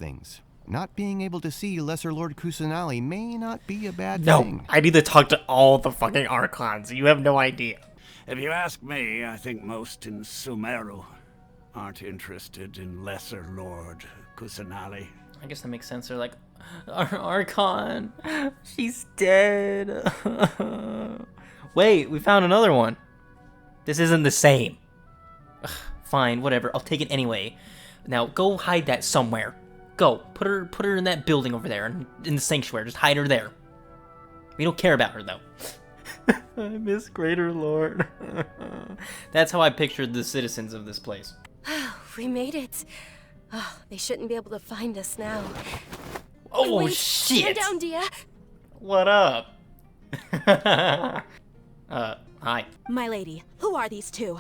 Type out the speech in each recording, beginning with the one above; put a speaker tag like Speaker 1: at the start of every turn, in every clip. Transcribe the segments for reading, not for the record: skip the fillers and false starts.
Speaker 1: things. Not being able to see Lesser Lord Kusanali may not be a bad
Speaker 2: No,
Speaker 1: thing.
Speaker 2: I need to talk to all the fucking Archons. You have no idea.
Speaker 3: If you ask me, I think most in Sumeru aren't interested in Lesser Lord Kusanali.
Speaker 2: I guess that makes sense. They're like, Archon, she's dead. Wait, we found another one. This isn't the same. Ugh, fine, whatever. I'll take it anyway. Now go hide that somewhere. Go, put her in that building over there, in the sanctuary. Just hide her there. We don't care about her though. I miss Greater Lord. That's how I pictured the citizens of this place.
Speaker 4: We made it. Oh, they shouldn't be able to find us now.
Speaker 2: Oh,
Speaker 4: wait,
Speaker 2: shit!
Speaker 4: Stand down, Dia.
Speaker 2: What up? Hi.
Speaker 4: My lady, who are these two?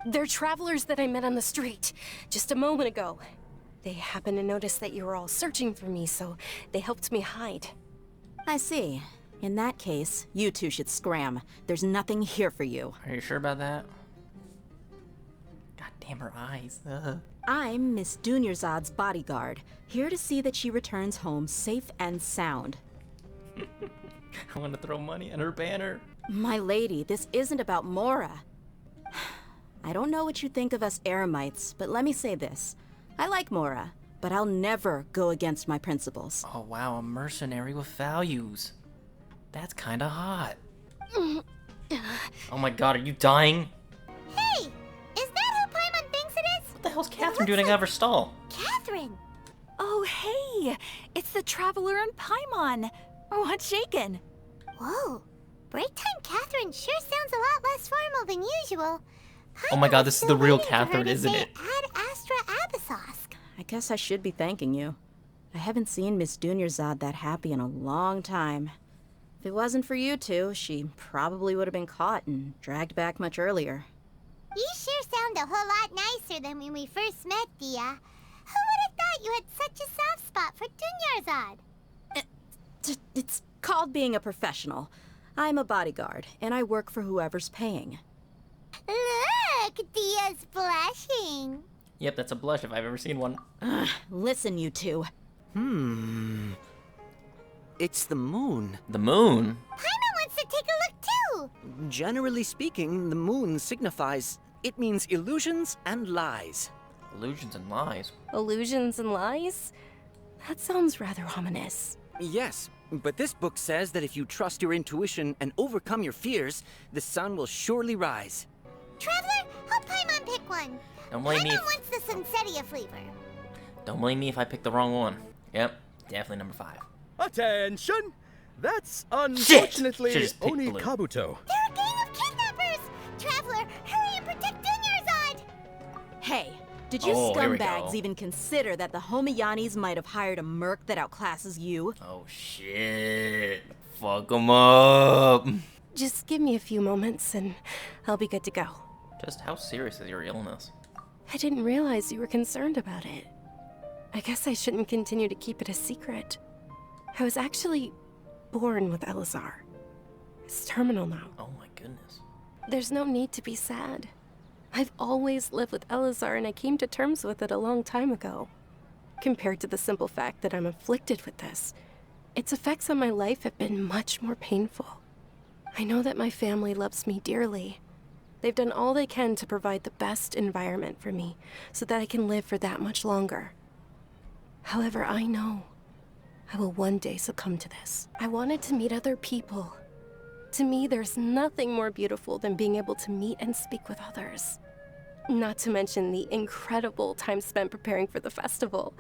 Speaker 4: They're travelers that I met on the street just a moment ago. They happened to notice that you were all searching for me, so they helped me hide.
Speaker 5: I see. In that case, you two should scram. There's nothing here for you.
Speaker 2: Are you sure about that? God damn her eyes.
Speaker 5: I'm Miss Dunyarzad's bodyguard, here to see that she returns home safe and sound.
Speaker 2: I want to throw money at her banner.
Speaker 5: My lady, this isn't about Mora. I don't know what you think of us Eremites, but let me say this. I like Mora, but I'll never go against my principles.
Speaker 2: Oh wow, a mercenary with values. That's kinda hot. Oh my god, are you dying?
Speaker 6: Hey! Is that who Paimon thinks it is?
Speaker 2: What the hell's Catherine doing out of her stall?
Speaker 6: Catherine!
Speaker 7: Oh, hey! It's the Traveler and Paimon. What's shaken?
Speaker 6: Whoa. Break time Catherine sure sounds a lot less formal than usual.
Speaker 2: Oh my god, this is the real
Speaker 6: Still waiting for her
Speaker 2: Catherine,
Speaker 6: to
Speaker 2: isn't
Speaker 6: say
Speaker 2: it?
Speaker 6: Ad Astra Abyssosque.
Speaker 5: I guess I should be thanking you. I haven't seen Miss Dunyarzad that happy in a long time. If it wasn't for you two, she probably would have been caught and dragged back much earlier.
Speaker 6: You sure sound a whole lot nicer than when we first met, Dia. Who would have thought you had such a soft spot for Dunyarzad?
Speaker 5: It's called being a professional. I'm a bodyguard, and I work for whoever's paying.
Speaker 6: Look, Dia's blushing.
Speaker 2: Yep, that's a blush if I've ever seen one.
Speaker 5: Listen, you two.
Speaker 8: It's the moon.
Speaker 2: The moon?
Speaker 6: Paimon wants to take a look too.
Speaker 8: Generally speaking, the moon signifies... It means illusions and lies.
Speaker 2: Illusions and lies.
Speaker 4: Illusions and lies? That sounds rather ominous.
Speaker 8: Yes, but this book says that if you trust your intuition and overcome your fears, the sun will surely rise.
Speaker 6: Traveler, help Paimon pick one.
Speaker 2: Don't blame me
Speaker 6: Paimon
Speaker 2: if...
Speaker 6: wants the Sunsetia flavor.
Speaker 2: Don't blame me if I pick the wrong one. Yep, definitely number 5.
Speaker 9: Attention! That's
Speaker 2: Should've
Speaker 9: unfortunately
Speaker 2: just picked
Speaker 9: Oni
Speaker 2: blue.
Speaker 9: Kabuto.
Speaker 6: They're a gang of kidnappers! Traveler, hurry and protect Dunyarzad!
Speaker 5: Hey, did you
Speaker 2: Oh, here we
Speaker 5: scumbags
Speaker 2: go.
Speaker 5: even consider that the Homiyanis might have hired a merc that outclasses you?
Speaker 2: Oh shit. Fuck 'em up.
Speaker 4: Just give me a few moments and I'll be good to go.
Speaker 2: Just how serious is your illness?
Speaker 4: I didn't realize you were concerned about it. I guess I shouldn't continue to keep it a secret. I was actually born with Elazar. It's terminal now.
Speaker 2: Oh my goodness.
Speaker 4: There's no need to be sad. I've always lived with Elazar and I came to terms with it a long time ago. Compared to the simple fact that I'm afflicted with this, its effects on my life have been much more painful. I know that my family loves me dearly. They've done all they can to provide the best environment for me so that I can live for that much longer. However, I know I will one day succumb to this. I wanted to meet other people. To me, there's nothing more beautiful than being able to meet and speak with others. Not to mention the incredible time spent preparing for the festival.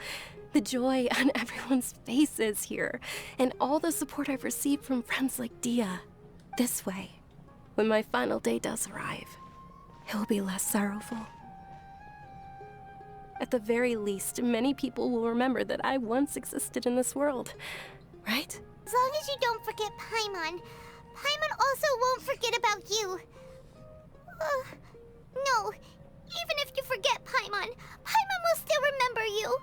Speaker 4: The joy on everyone's faces here, and all the support I've received from friends like Dia. This way, when my final day does arrive, it will be less sorrowful. At the very least, many people will remember that I once existed in this world, right?
Speaker 6: As long as you don't forget Paimon, Paimon also won't forget about you. No, even if you forget Paimon, Paimon will still remember you.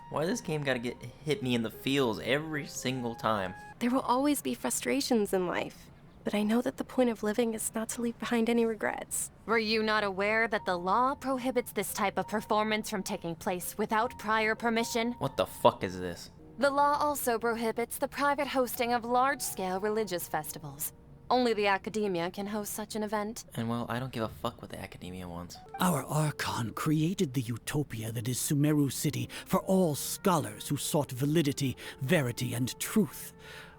Speaker 2: Why this game gotta hit me in the feels every single time?
Speaker 4: There will always be frustrations in life. but I know that the point of living is not to leave behind any regrets.
Speaker 10: Were you not aware that the law prohibits this type of performance from taking place without prior permission?
Speaker 2: What the fuck is this?
Speaker 10: The law also prohibits the private hosting of large-scale religious festivals. Only the academia can host such an event.
Speaker 2: And well, I don't give a fuck what the academia wants.
Speaker 11: Our Archon created the utopia that is Sumeru City for all scholars who sought validity, verity, and truth,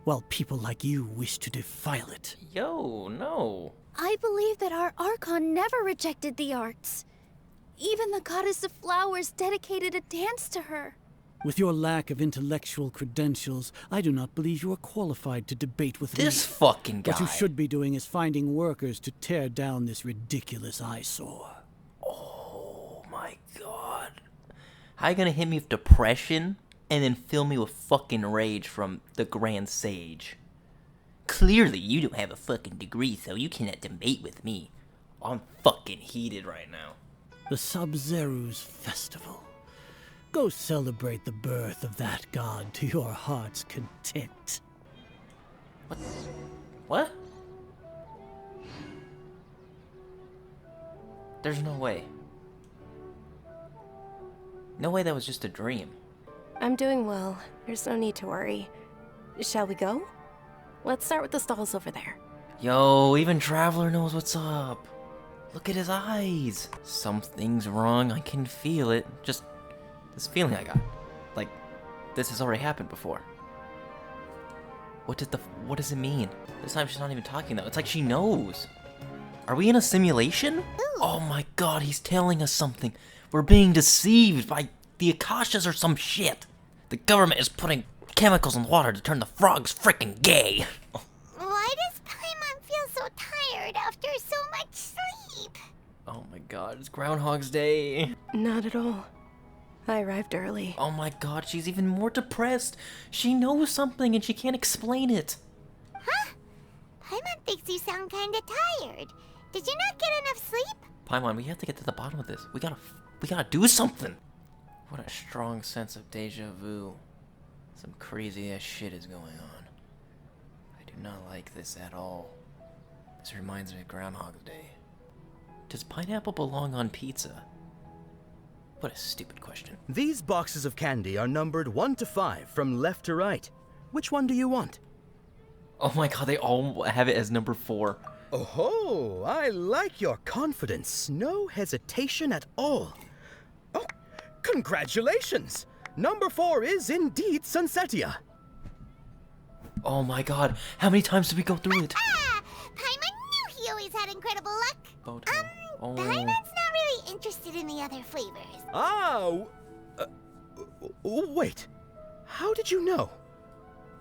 Speaker 11: while people like you wish to defile it.
Speaker 2: Yo, no.
Speaker 5: I believe that our Archon never rejected the arts. Even the goddess of flowers dedicated a dance to her.
Speaker 11: With your lack of intellectual credentials, I do not believe you are qualified to debate with me.
Speaker 2: This fucking guy.
Speaker 11: What you should be doing is finding workers to tear down this ridiculous eyesore.
Speaker 2: Oh my god. How you gonna hit me with depression and then fill me with fucking rage from the Grand Sage? Clearly, you don't have a fucking degree, so you cannot debate with me. I'm fucking heated right now.
Speaker 11: The Sub-Zeru's Festival. Go celebrate the birth of that god to your heart's content.
Speaker 2: What? There's no way. No way that was just a dream.
Speaker 4: I'm doing well. There's no need to worry. Shall we go? Let's start with the stalls over there.
Speaker 2: Yo, even Traveler knows what's up. Look at his eyes. Something's wrong, I can feel it. Just this feeling I got. Like, this has already happened before. What does it mean? This time she's not even talking though. It's like she knows. Are we in a simulation? Oh my god, he's telling us something. We're being deceived by the Akashas or some shit. The government is putting chemicals in water to turn the frogs freaking gay.
Speaker 6: Why does Paimon feel so tired after so much sleep?
Speaker 2: Oh my god, it's Groundhog's Day.
Speaker 4: Not at all. I arrived early.
Speaker 2: Oh my god, she's even more depressed. She knows something and she can't explain it.
Speaker 6: Huh? Paimon thinks you sound kinda tired. Did you not get enough sleep?
Speaker 2: Paimon, we have to get to the bottom of this. We gotta do something. What a strong sense of deja vu. Some crazy ass shit is going on. I do not like this at all. This reminds me of Groundhog's Day. Does pineapple belong on pizza? What a stupid question.
Speaker 9: These boxes of candy are numbered 1 to 5 from left to right. Which one do you want?
Speaker 2: Oh my god, they all have it as number 4.
Speaker 9: Oh, I like your confidence. No hesitation at all. Oh, congratulations! Number 4 is indeed Sunsetia.
Speaker 2: Oh my god, how many times did we go through it?
Speaker 6: Ah! Paimon knew he always had incredible luck.
Speaker 2: Boto. Oh.
Speaker 6: Paimon's not really interested in the other flavors.
Speaker 9: Ah! Wait. How did you know?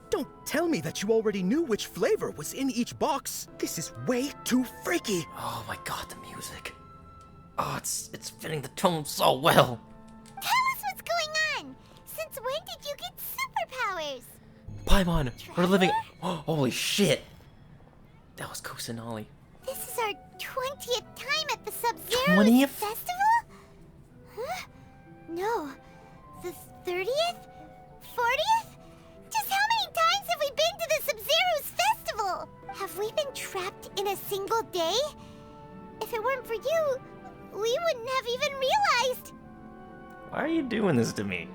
Speaker 9: Don't tell me that you already knew which flavor was in each box. This is way too freaky.
Speaker 2: Oh my god, the music. Oh, it's fitting the tone so well.
Speaker 6: Tell us what's going on. Since when did you get superpowers?
Speaker 2: Paimon, we're living. Oh, holy shit. That was Kusanali.
Speaker 6: This is our 20th time at the Sub-Zero
Speaker 2: 20th?
Speaker 6: Festival? Huh? No. The 30th? 40th? Just how many times have we been to the Sub-Zero's festival? Have we been trapped in a single day? If it weren't for you, we wouldn't have even realized.
Speaker 2: Why are you doing this to me?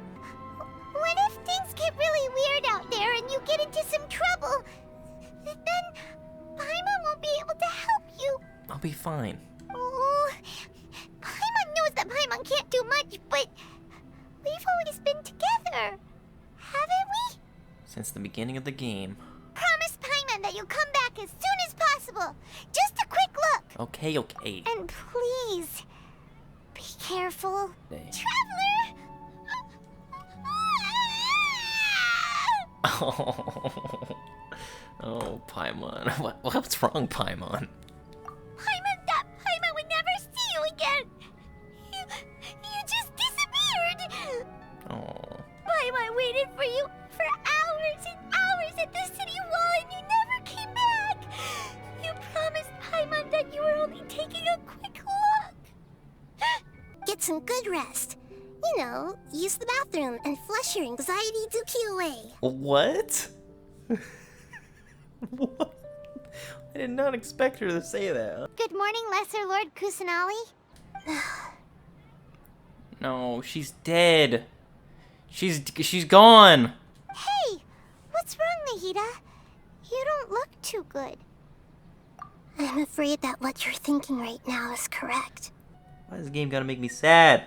Speaker 6: What if things get really weird out there and you get into some trouble? Then Paimon won't be able to help you.
Speaker 2: I'll be fine.
Speaker 6: Oh, Paimon knows that Paimon can't do much, but we've always been together, haven't we?
Speaker 2: Since the beginning of the game.
Speaker 6: Promise Paimon that you'll come back as soon as possible. Just a quick look.
Speaker 2: Okay, okay.
Speaker 6: And please, be careful.
Speaker 2: Hey.
Speaker 6: Traveler!
Speaker 2: Oh, Paimon. What's wrong, Paimon?
Speaker 6: Paimon thought Paimon would never see you again. You just disappeared.
Speaker 2: Oh.
Speaker 6: Paimon waited for you for hours and hours at the city wall and you never came back. You promised Paimon that you were only taking a quick look. Get some good rest. You know, use the bathroom and flush your anxiety dookie away.
Speaker 2: What? What? I did not expect her to say that.
Speaker 6: Good morning, Lesser Lord Kusanali.
Speaker 2: No, she's dead. She's gone.
Speaker 6: Hey, what's wrong, Nahida? You don't look too good. I'm afraid that what you're thinking right now is correct.
Speaker 2: Why is this game gotta make me sad?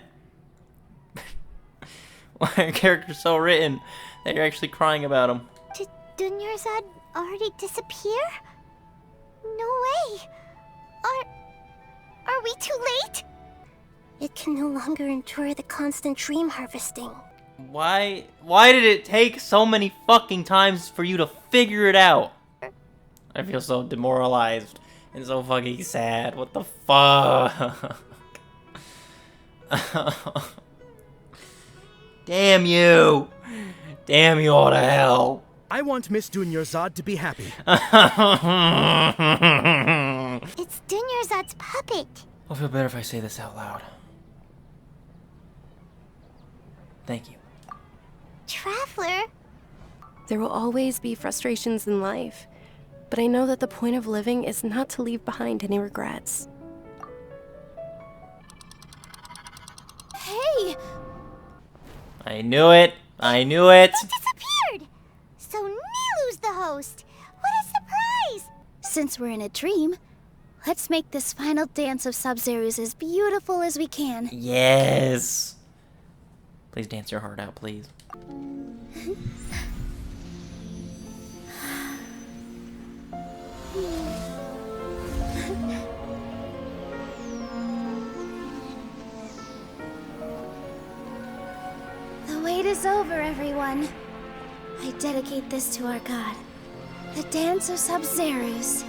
Speaker 2: Why are characters so written that you're actually crying about them?
Speaker 6: Did Dunyarzad already disappear? No way. Are we too late? It can no longer endure the constant dream harvesting.
Speaker 2: Why did it take so many fucking times for you to figure it out? I feel so demoralized and so fucking sad. What the fuck? Damn you! Damn you all to hell!
Speaker 9: I want Miss Dunyarzad to be happy.
Speaker 6: It's Dunyarzad's puppet.
Speaker 2: I'll feel better if I say this out loud. Thank you.
Speaker 6: Traveler?
Speaker 4: There will always be frustrations in life, but I know that the point of living is not to leave behind any regrets.
Speaker 6: Hey!
Speaker 2: I knew it! I knew it!
Speaker 6: It disappeared! So Nilu's the host! What a surprise! Since we're in a dream, let's make this final dance of Sub-Zerus as beautiful as we can.
Speaker 2: Yes! Please dance your heart out, please.
Speaker 6: The wait is over, everyone. I dedicate this to our god, the dance of Sub-Zerus.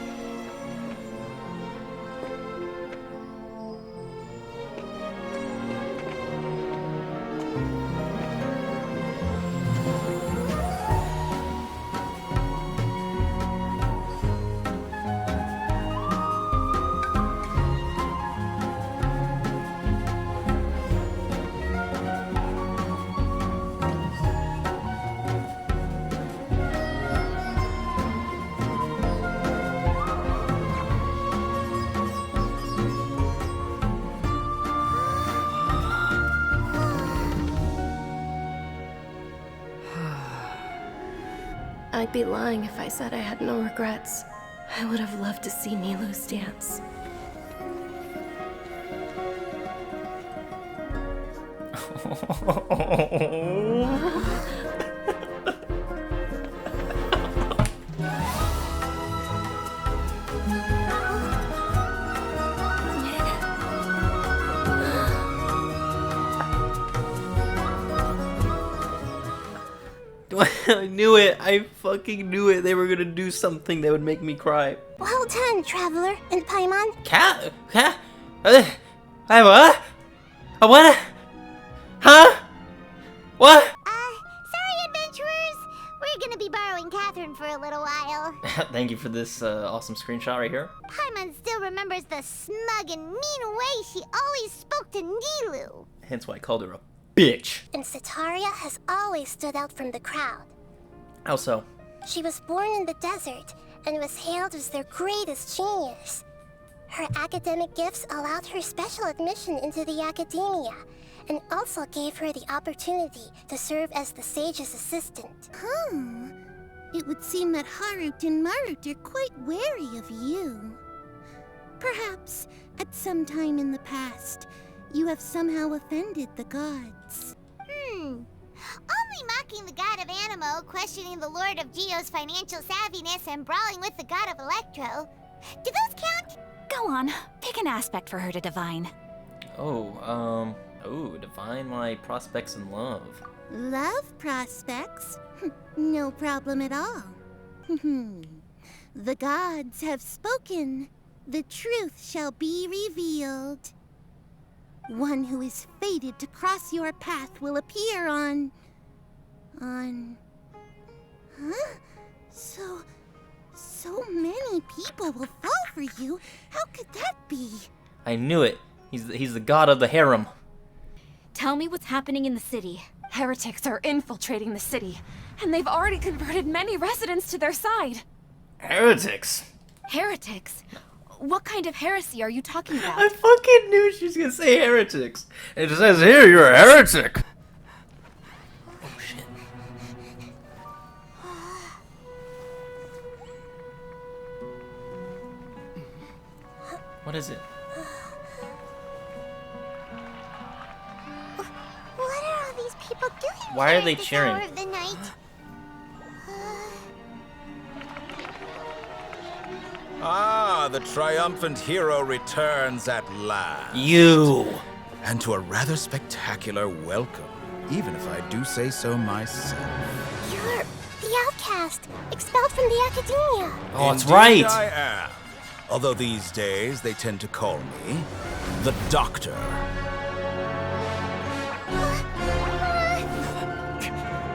Speaker 4: I'd be lying if I said I had no regrets. I would have loved to see Nilu's dance.
Speaker 2: I knew it! I fucking knew it! They were gonna do something that would make me cry.
Speaker 6: Well done, Traveler and Paimon.
Speaker 2: Cat? I what? What? Huh? What?
Speaker 6: Sorry, adventurers. We're gonna be borrowing Catherine for a little while.
Speaker 2: Thank you for this awesome screenshot right here.
Speaker 6: Paimon still remembers the smug and mean way she always spoke to Nilu.
Speaker 2: Hence why I called her a bitch.
Speaker 6: And Setaria has always stood out from the crowd.
Speaker 2: How so?
Speaker 6: She was born in the desert and was hailed as their greatest genius. Her academic gifts allowed her special admission into the academia and also gave her the opportunity to serve as the sage's assistant. It would seem that Harut and Marut are quite wary of you. Perhaps, at some time in the past, you have somehow offended the gods. Only mocking the god of Animo, questioning the lord of Geo's financial savviness, and brawling with the god of Electro. Do those count?
Speaker 7: Go on, pick an aspect for her to divine.
Speaker 2: Divine my prospects in love.
Speaker 6: Love prospects? No problem at all. The gods have spoken. The truth shall be revealed. One who is fated to cross your path will appear on... Huh? So many people will fall for you. How could that be?
Speaker 2: I knew it. He's the god of the harem.
Speaker 10: Tell me what's happening in the city.
Speaker 7: Heretics are infiltrating the city, and they've already converted many residents to their side.
Speaker 2: Heretics?
Speaker 7: Heretics? What kind of heresy are you talking about?
Speaker 2: I fucking knew she was gonna say heretics. It says here you're a heretic. Oh shit. What is it?
Speaker 6: What are all these people doing?
Speaker 2: Why
Speaker 6: here
Speaker 2: are they
Speaker 6: at this
Speaker 2: cheering?
Speaker 6: hour of the night?
Speaker 12: Ah, the triumphant hero returns at last.
Speaker 2: You.
Speaker 12: And to a rather spectacular welcome, even if I do say so myself.
Speaker 6: You're the outcast, expelled from the academia.
Speaker 2: Oh, that's
Speaker 12: Indeed
Speaker 2: right.
Speaker 12: I am. Although these days they tend to call me the Doctor.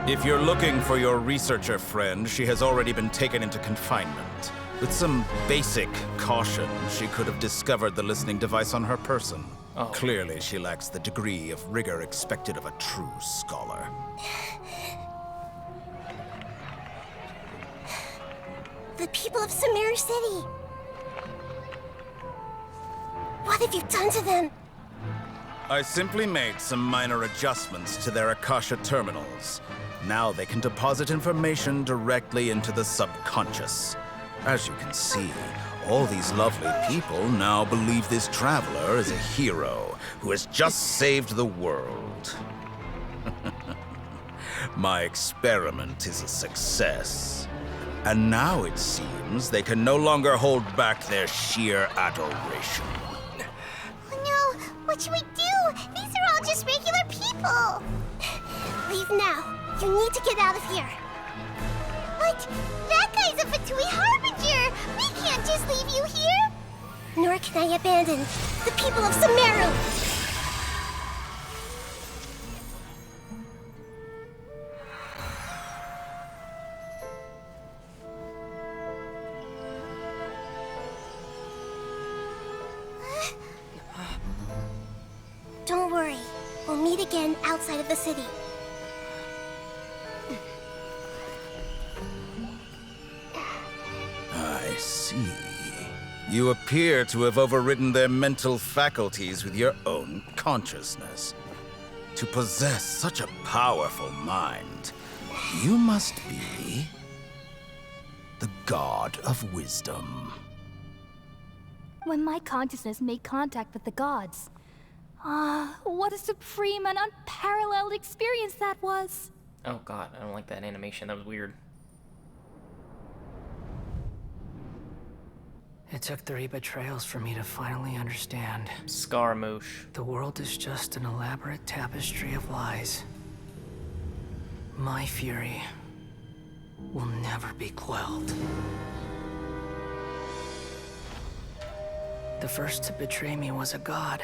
Speaker 12: If you're looking for your researcher friend, she has already been taken into confinement. With some basic caution, she could have discovered the listening device on her person.
Speaker 2: Oh.
Speaker 12: Clearly, she lacks the degree of rigor expected of a true scholar.
Speaker 6: The people of Sumeru City. What have you done to them?
Speaker 12: I simply made some minor adjustments to their Akasha terminals. Now they can deposit information directly into the subconscious. As you can see, all these lovely people now believe this traveler is a hero who has just saved the world. My experiment is a success. And now it seems they can no longer hold back their sheer adoration.
Speaker 6: No, what should we do? These are all just regular people. Leave now. You need to get out of here. But that guy's a Fatui Harbinger. We can't just leave you here. Nor can I abandon the people of Sumeru. Don't worry. We'll meet again outside of the city.
Speaker 12: I see. You appear to have overridden their mental faculties with your own consciousness. To possess such a powerful mind, you must be the god of wisdom.
Speaker 13: When my consciousness made contact with the gods. Ah, what a supreme and unparalleled experience that was!
Speaker 2: Oh god, I don't like that animation. That was weird.
Speaker 14: It took 3 betrayals for me to finally understand.
Speaker 2: Scaramouche.
Speaker 14: The world is just an elaborate tapestry of lies. My fury will never be quelled. The first to betray me was a god.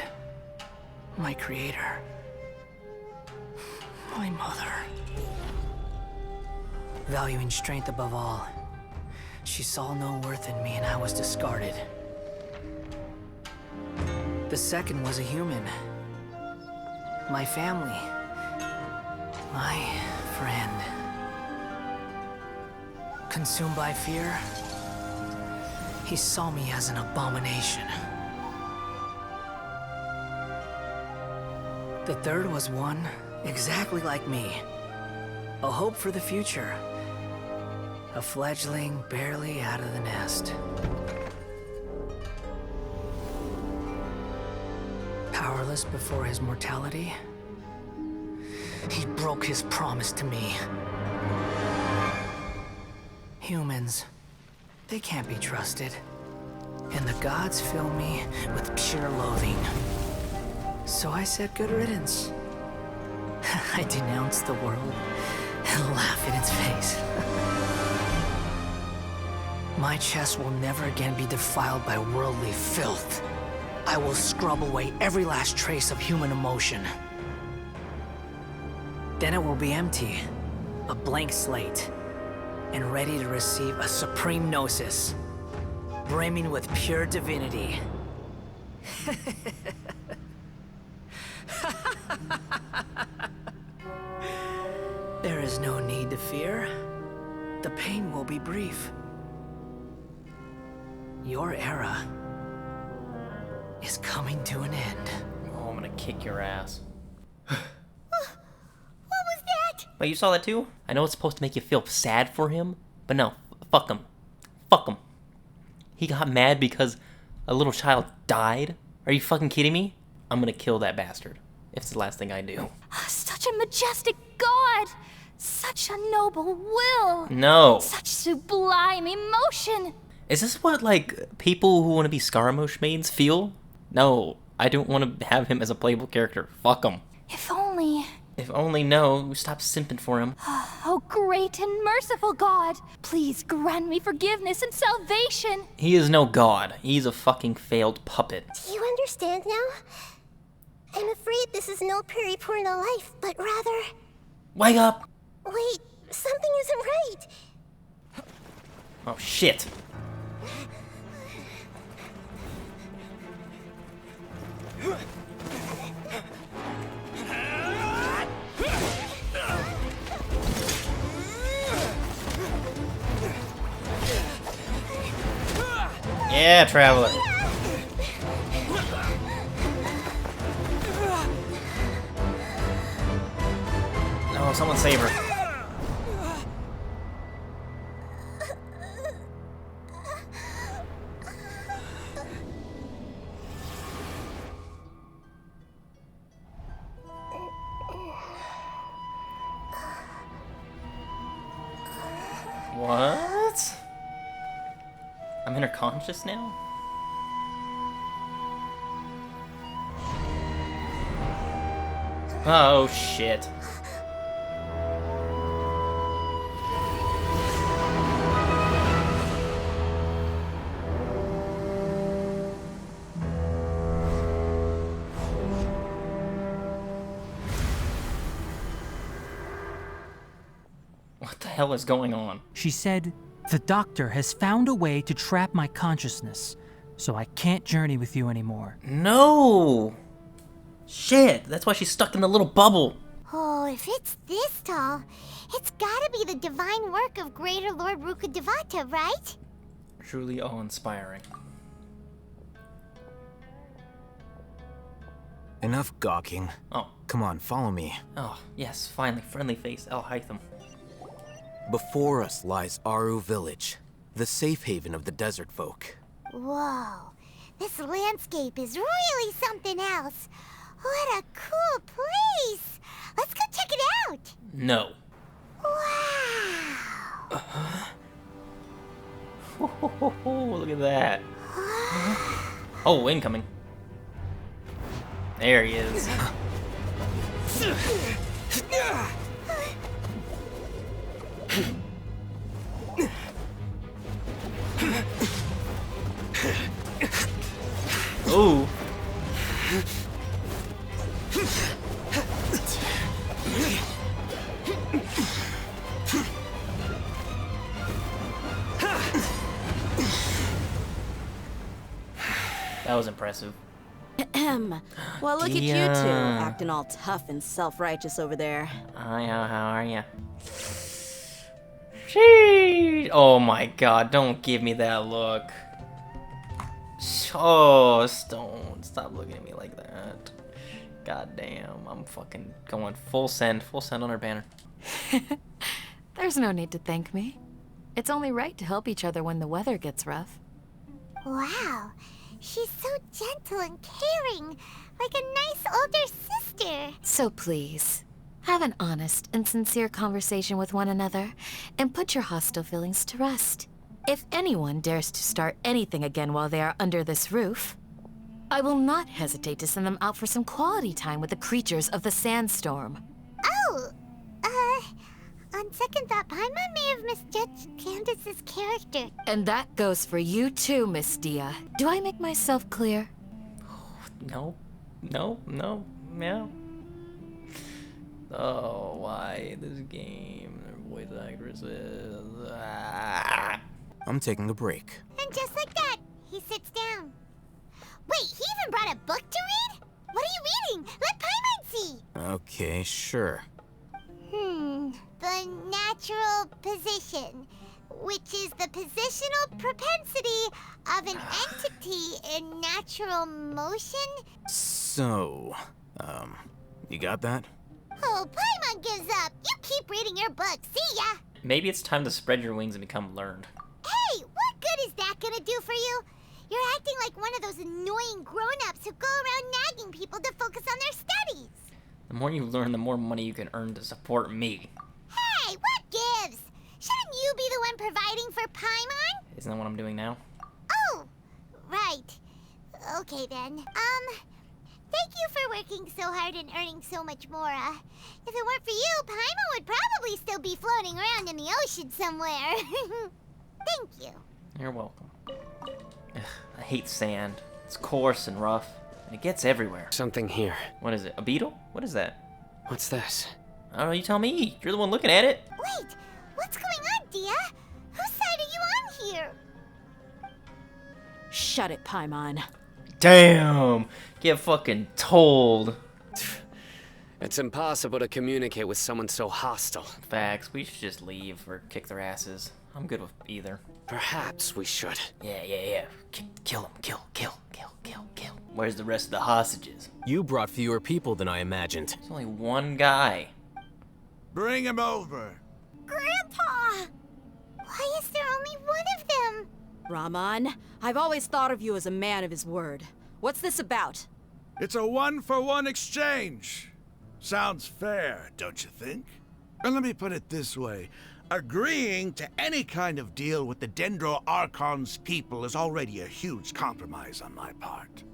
Speaker 14: My creator. My mother. Valuing strength above all, she saw no worth in me and I was discarded. The second was a human. My family. My friend. Consumed by fear, he saw me as an abomination. The third was one exactly like me. A hope for the future. A fledgling barely out of the nest. Powerless before his mortality, he broke his promise to me. Humans, they can't be trusted. And the gods fill me with pure loathing. So I said good riddance. I denounced the world and laugh in its face. My chest will never again be defiled by worldly filth. I will scrub away every last trace of human emotion. Then it will be empty, a blank slate, and ready to receive a supreme gnosis, brimming with pure divinity. There is no need to fear. The pain will be brief. Your era is coming to an end.
Speaker 2: Oh, I'm gonna kick your ass.
Speaker 6: What was that?
Speaker 2: Wait, you saw that too? I know it's supposed to make you feel sad for him, but no, fuck him. Fuck him. He got mad because a little child died? Are you fucking kidding me? I'm gonna kill that bastard. If it's the last thing I do.
Speaker 13: Such a majestic god! Such a noble will!
Speaker 2: No.
Speaker 13: Such sublime emotion!
Speaker 2: Is this what, like, people who want to be Scaramouche mains feel? No, I don't want to have him as a playable character. Fuck him.
Speaker 13: If only...
Speaker 2: If only, no, stop simping for him.
Speaker 13: Oh, great and merciful God! Please grant me forgiveness and salvation!
Speaker 2: He is no god. He's a fucking failed puppet.
Speaker 6: Do you understand now? I'm afraid this is no periportal life, but rather...
Speaker 2: Wake up!
Speaker 6: Wait, something isn't right.
Speaker 2: Oh, shit. Yeah, Traveler. No, someone save her. What? I'm in her conscious now? Oh shit. What the hell is going on?
Speaker 15: She said, "The doctor has found a way to trap my consciousness, so I can't journey with you anymore."
Speaker 2: No! Shit, that's why she's stuck in the little bubble.
Speaker 6: Oh, if it's this tall, it's gotta be the divine work of Greater Lord Rukkhadevata, right?
Speaker 2: Truly awe-inspiring.
Speaker 16: Enough gawking.
Speaker 2: Oh.
Speaker 16: Come on, follow me.
Speaker 2: Oh, yes, finally, friendly face, El Hytham.
Speaker 16: Before us lies Aru Village, the safe haven of the desert folk.
Speaker 6: Whoa, this landscape is really something else. What a cool place! Let's go check it out!
Speaker 2: No.
Speaker 6: Wow!
Speaker 2: Look at that. Oh, incoming. There he is. Ooh. That was impressive.
Speaker 5: Well, look at you two, acting all tough and self-righteous over there.
Speaker 2: Hi, how are ya? Sheesh. Oh my god, don't give me that look. Oh, Stone, stop looking at me like that. God damn, I'm fucking going full send on her banner.
Speaker 10: There's no need to thank me. It's only right to help each other when the weather gets rough.
Speaker 6: Wow, she's so gentle and caring, like a nice older sister.
Speaker 10: So please, have an honest and sincere conversation with one another, and put your hostile feelings to rest. If anyone dares to start anything again while they are under this roof, I will not hesitate to send them out for some quality time with the creatures of the sandstorm.
Speaker 6: Oh, on second thought, Paimon may have misjudged Candace's character.
Speaker 10: And that goes for you too, Miss Dia. Do I make myself clear?
Speaker 2: No. Oh, why this game? Their voice actresses. Ah.
Speaker 16: I'm taking a break.
Speaker 6: And just like that, he sits down. Wait, he even brought a book to read? What are you reading? Let Paimon see.
Speaker 16: Okay, sure.
Speaker 6: The natural position. which is the positional propensity of an entity in natural motion.
Speaker 16: So, you got that?
Speaker 6: Oh, Paimon gives up. You keep reading your book. See ya.
Speaker 2: Maybe it's time to spread your wings and become learned.
Speaker 6: Hey, what good is that gonna do for you? You're acting like one of those annoying grown-ups who go around nagging people to focus on their studies.
Speaker 2: The more you learn, the more money you can earn to support me.
Speaker 6: Hey, what gives? Shouldn't you be the one providing for Paimon?
Speaker 2: Isn't that what I'm doing now?
Speaker 6: Oh, right. Okay then. Thank you for working so hard and earning so much more. If it weren't for you, Paimon would probably still be floating around in the ocean somewhere. Thank you.
Speaker 2: You're welcome. Ugh, I hate sand. It's coarse and rough, and it gets everywhere.
Speaker 17: Something here.
Speaker 2: What is it? A beetle? What is that?
Speaker 17: What's this?
Speaker 2: I don't know, you tell me. You're the one looking at it.
Speaker 6: Wait, what's going on, Dia? Whose side are you on here?
Speaker 5: Shut it, Paimon.
Speaker 2: Damn! Get fucking told.
Speaker 17: It's impossible to communicate with someone so hostile.
Speaker 2: Facts. We should just leave or kick their asses. I'm good with either.
Speaker 17: Perhaps we should.
Speaker 2: Yeah. Kill them. Kill. Where's the rest of the hostages?
Speaker 16: You brought fewer people than I imagined.
Speaker 2: There's only one guy.
Speaker 3: Bring him over.
Speaker 6: Grandpa! Why is there only one of them?
Speaker 5: Rahman, I've always thought of you as a man of his word. What's this about?
Speaker 3: It's a one-for-one exchange. Sounds fair, don't you think? And let me put it this way. Agreeing to any kind of deal with the Dendro Archon's people is already a huge compromise on my part.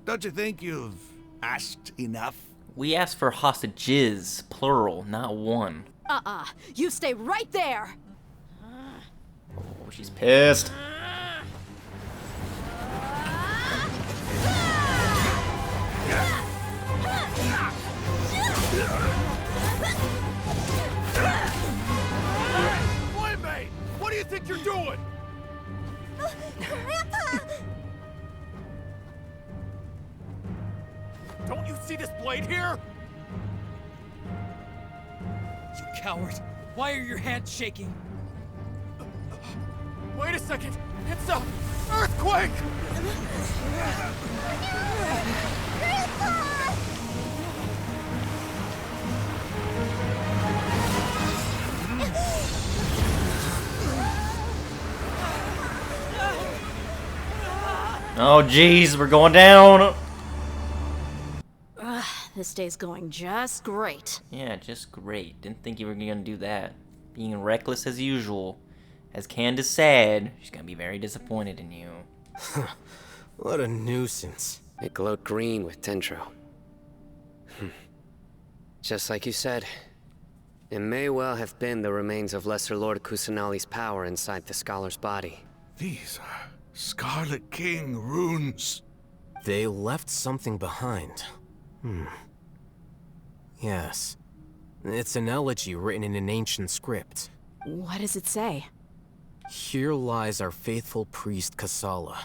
Speaker 3: Don't you think you've asked enough?
Speaker 2: We asked for hostages, plural, not one.
Speaker 5: You stay right there!
Speaker 2: Oh, she's pissed.
Speaker 3: Playmate! What do you think you're doing?
Speaker 6: Grandpa!
Speaker 18: Don't you see this blade here?
Speaker 14: You coward! Why are your hands shaking?
Speaker 18: Wait a second! It's a earthquake!
Speaker 2: Oh jeez, we're going down.
Speaker 5: This day's going just great.
Speaker 2: Yeah, just great. Didn't think you were gonna do that. Being reckless as usual. As Candace said, she's gonna be very disappointed in you.
Speaker 16: What a nuisance.
Speaker 17: It glowed green with Dendro. Just like you said, it may well have been the remains of Lesser Lord Kusanali's power inside the scholar's body.
Speaker 3: These are Scarlet King runes.
Speaker 16: They left something behind. Yes. It's an elegy written in an ancient script.
Speaker 5: What does it say?
Speaker 16: Here lies our faithful priest Kasala.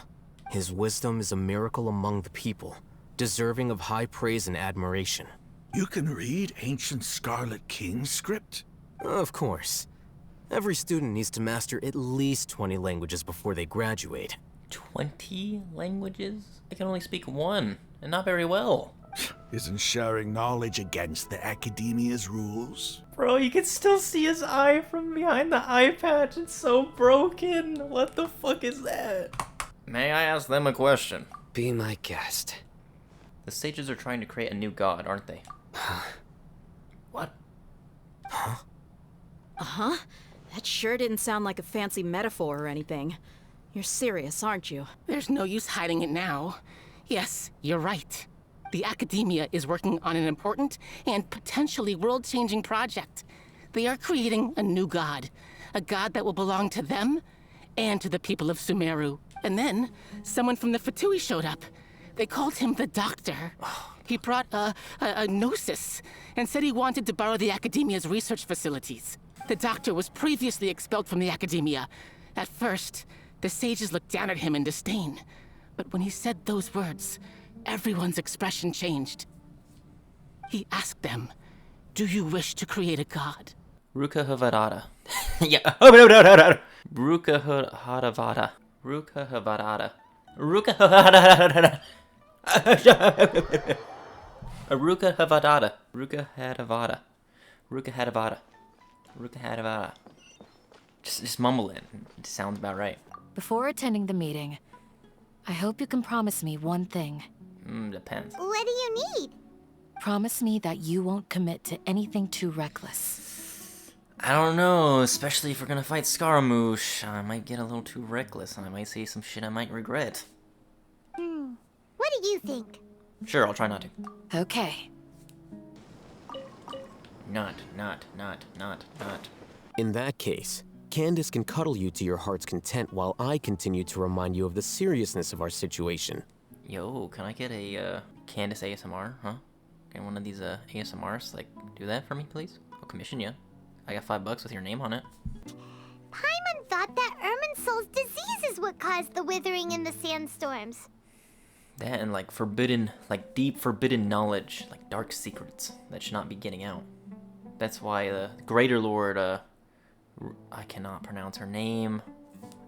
Speaker 16: His wisdom is a miracle among the people, deserving of high praise and admiration.
Speaker 3: You can read ancient Scarlet King script?
Speaker 16: Of course. Every student needs to master at least 20 languages before they graduate.
Speaker 2: 20 languages? I can only speak one, and not very well.
Speaker 3: Isn't sharing knowledge against the Academia's rules?
Speaker 2: Bro, you can still see his eye from behind the eye patch. It's so broken. What the fuck is that? May I ask them a question?
Speaker 17: Be my guest.
Speaker 2: The sages are trying to create a new god, aren't they? What?
Speaker 5: Uh-huh. That sure didn't sound like a fancy metaphor or anything. You're serious, aren't you?
Speaker 19: There's no use hiding it now. Yes, you're right. The Academia is working on an important and potentially world-changing project. They are creating a new god. A god that will belong to them and to the people of Sumeru. And then, someone from the Fatui showed up. They called him the Doctor. He brought a gnosis and said he wanted to borrow the Academia's research facilities. The Doctor was previously expelled from the Academia. At first, the sages looked down at him in disdain. But when he said those words, everyone's expression changed. He asked them, "Do you wish to create a god?"
Speaker 2: Ruka Havarada. Yeah. Ruka Hadavada. Ruka Havadada. Ruka Havadada. Ruka Havadada. Ruka Hadavada. Ruka Hadavada. Ruka Hadavada. Just mumble it. It sounds about right.
Speaker 10: Before attending the meeting, I hope you can promise me one thing.
Speaker 2: Depends.
Speaker 6: What do you need?
Speaker 10: Promise me that you won't commit to anything too reckless.
Speaker 2: I don't know, especially if we're gonna fight Scaramouche. I might get a little too reckless, and I might say some shit I might regret.
Speaker 6: What do you think?
Speaker 2: Sure, I'll try not to.
Speaker 10: Okay.
Speaker 2: Not.
Speaker 16: In that case, Candace can cuddle you to your heart's content while I continue to remind you of the seriousness of our situation.
Speaker 2: Yo, can I get a Candace ASMR, huh? Can one of these ASMRs, like, do that for me, please? I'll commission you. I got $5 with your name on it.
Speaker 6: Paimon thought that Irminsul's disease is what caused the withering in the sandstorms.
Speaker 2: That and, like, forbidden, like, deep forbidden knowledge, like, dark secrets that should not be getting out. That's why the Greater Lord, I cannot pronounce her name.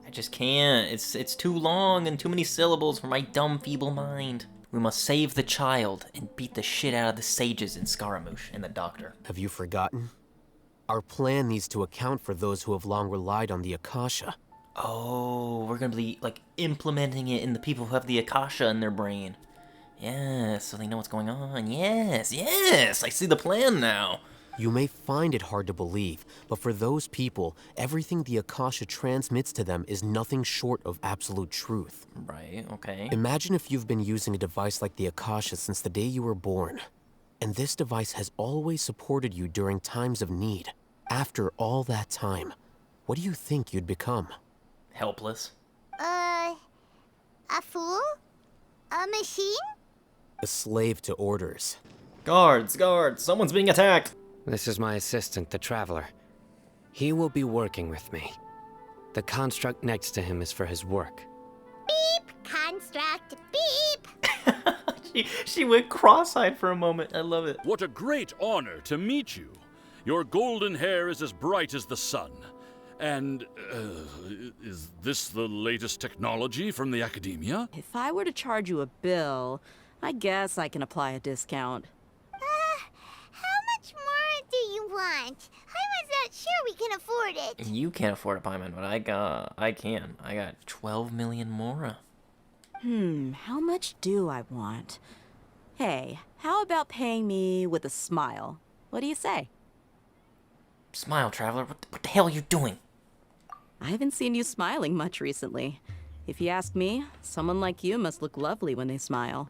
Speaker 2: I just can't. It's too long and too many syllables for my dumb, feeble mind. We must save the child and beat the shit out of the sages in Scaramouche and the doctor.
Speaker 16: Have you forgotten? Our plan needs to account for those who have long relied on the Akasha.
Speaker 2: Oh, we're gonna be, like, implementing it in the people who have the Akasha in their brain. Yes, so they know what's going on. Yes, I see the plan now.
Speaker 16: You may find it hard to believe, but for those people, everything the Akasha transmits to them is nothing short of absolute truth.
Speaker 2: Right, okay.
Speaker 16: Imagine if you've been using a device like the Akasha since the day you were born, and this device has always supported you during times of need. After all that time, what do you think you'd become?
Speaker 2: Helpless.
Speaker 6: A fool? A machine?
Speaker 16: A slave to orders.
Speaker 2: Guards, someone's being attacked.
Speaker 17: This is my assistant, the Traveler. He will be working with me. The construct next to him is for his work.
Speaker 6: Beep! Construct, beep!
Speaker 2: She went cross-eyed for a moment. I love it.
Speaker 20: What a great honor to meet you. Your golden hair is as bright as the sun. And, is this the latest technology from the Academia?
Speaker 5: If I were to charge you a bill, I guess I can apply a discount.
Speaker 6: How much more do you want? I was not sure we can afford it.
Speaker 2: You can't afford a Paimon, but I can. I got 12 million more.
Speaker 5: How much do I want? Hey, how about paying me with a smile? What do you say?
Speaker 2: Smile, Traveler. What the hell are you doing?
Speaker 5: I haven't seen you smiling much recently. If you ask me, someone like you must look lovely when they smile.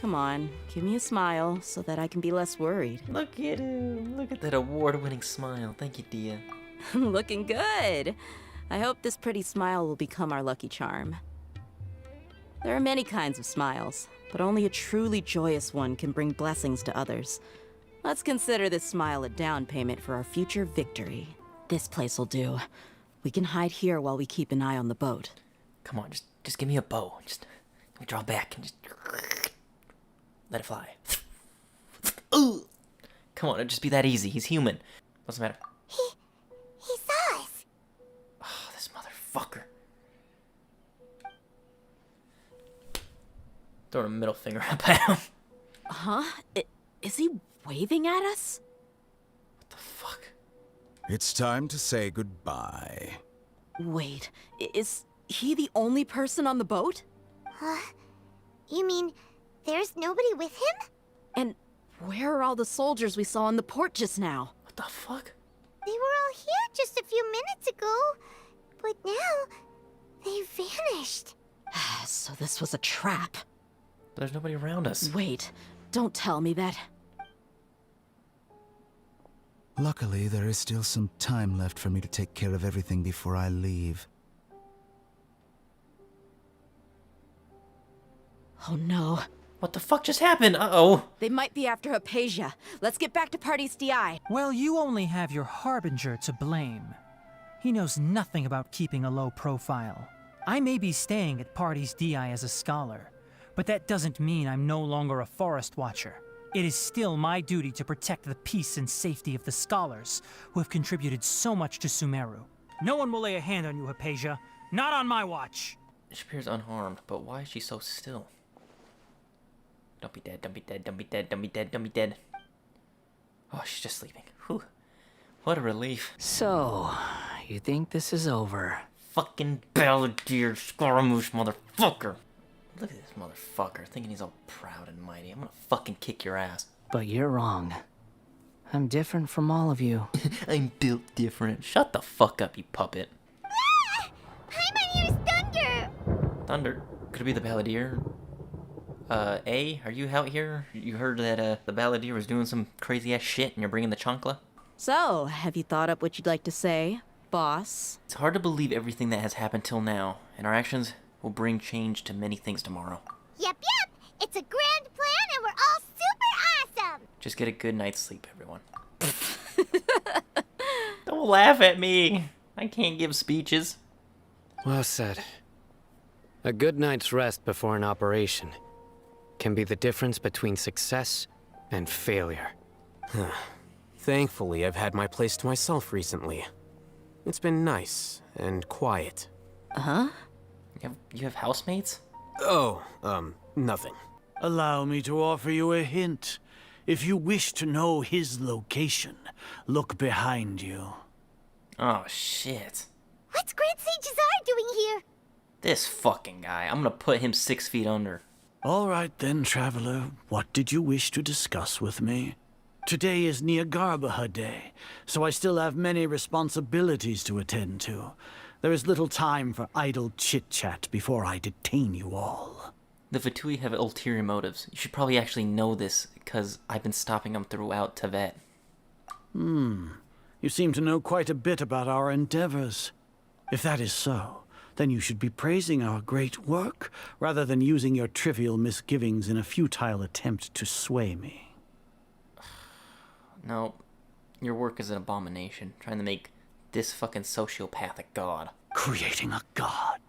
Speaker 5: Come on, give me a smile so that I can be less worried.
Speaker 2: Look at him. Look at that award-winning smile. Thank you, Dia.
Speaker 5: Looking good. I hope this pretty smile will become our lucky charm. There are many kinds of smiles, but only a truly joyous one can bring blessings to others. Let's consider this smile a down payment for our future victory. This place will do. We can hide here while we keep an eye on the boat.
Speaker 2: Come on, just give me a bow. Just let me draw back and just let it fly. Ooh. Come on, it'd just be that easy. He's human. What's the matter?
Speaker 6: He saw us.
Speaker 2: Oh, this motherfucker. Throwing a middle finger up at him.
Speaker 5: Huh? Is he waving at us?
Speaker 2: What the fuck?
Speaker 12: It's time to say goodbye.
Speaker 5: Wait, is he the only person on the boat?
Speaker 6: You mean there's nobody with him?
Speaker 5: And where are all the soldiers we saw in the port just now?
Speaker 2: What the fuck?
Speaker 6: They were all here just a few minutes ago, but now they vanished.
Speaker 5: So this was a trap.
Speaker 2: But there's nobody around us.
Speaker 5: Wait, don't tell me that.
Speaker 3: Luckily, there is still some time left for me to take care of everything before I leave.
Speaker 5: Oh no.
Speaker 2: What the fuck just happened? Uh-oh.
Speaker 5: They might be after Hypatia. Let's get back to Party's DI.
Speaker 15: Well, you only have your Harbinger to blame. He knows nothing about keeping a low profile. I may be staying at Party's DI as a scholar, but that doesn't mean I'm no longer a forest watcher. It is still my duty to protect the peace and safety of the scholars who have contributed so much to Sumeru. No one will lay a hand on you, Hypatia. Not on my watch.
Speaker 2: She appears unharmed, but why is she so still? Don't be dead, don't be dead, don't be dead, don't be dead, don't be dead. Oh, she's just sleeping. Whew. What a relief.
Speaker 14: So, you think this is over?
Speaker 2: Fucking balladeer Scaramouche motherfucker. Look at this motherfucker, thinking he's all proud and mighty. I'm gonna fucking kick your ass.
Speaker 14: But you're wrong. I'm different from all of you.
Speaker 2: I'm built different. Shut the fuck up, you puppet.
Speaker 6: Paimon here's Thunder!
Speaker 2: Thunder? Could it be the balladeer? Are you out here? You heard that, the balladeer was doing some crazy-ass shit and you're bringing the chancla?
Speaker 5: So, have you thought up what you'd like to say, boss?
Speaker 2: It's hard to believe everything that has happened till now, and our actions will bring change to many things tomorrow.
Speaker 6: Yep. It's a grand plan and we're all super awesome!
Speaker 2: Just get a good night's sleep, everyone. Don't laugh at me. I can't give speeches.
Speaker 17: Well said. A good night's rest before an operation can be the difference between success and failure.
Speaker 16: Thankfully, I've had my place to myself recently. It's been nice and quiet.
Speaker 5: Huh?
Speaker 2: You have housemates?
Speaker 16: Oh, nothing.
Speaker 11: Allow me to offer you a hint. If you wish to know his location, look behind you.
Speaker 2: Oh, shit.
Speaker 6: What's Grand Sage Azar doing here?
Speaker 2: This fucking guy. I'm gonna put him 6 feet under.
Speaker 11: All right then, traveler. What did you wish to discuss with me? Today is Niagarbaha Day, so I still have many responsibilities to attend to. There is little time for idle chit-chat before I detain you all.
Speaker 2: The Fatui have ulterior motives. You should probably actually know this, because I've been stopping them throughout Tibet.
Speaker 11: You seem to know quite a bit about our endeavors. If that is so, then you should be praising our great work, rather than using your trivial misgivings in a futile attempt to sway me.
Speaker 2: No, your work is an abomination, trying to make this fucking sociopath a god.
Speaker 11: Creating a god.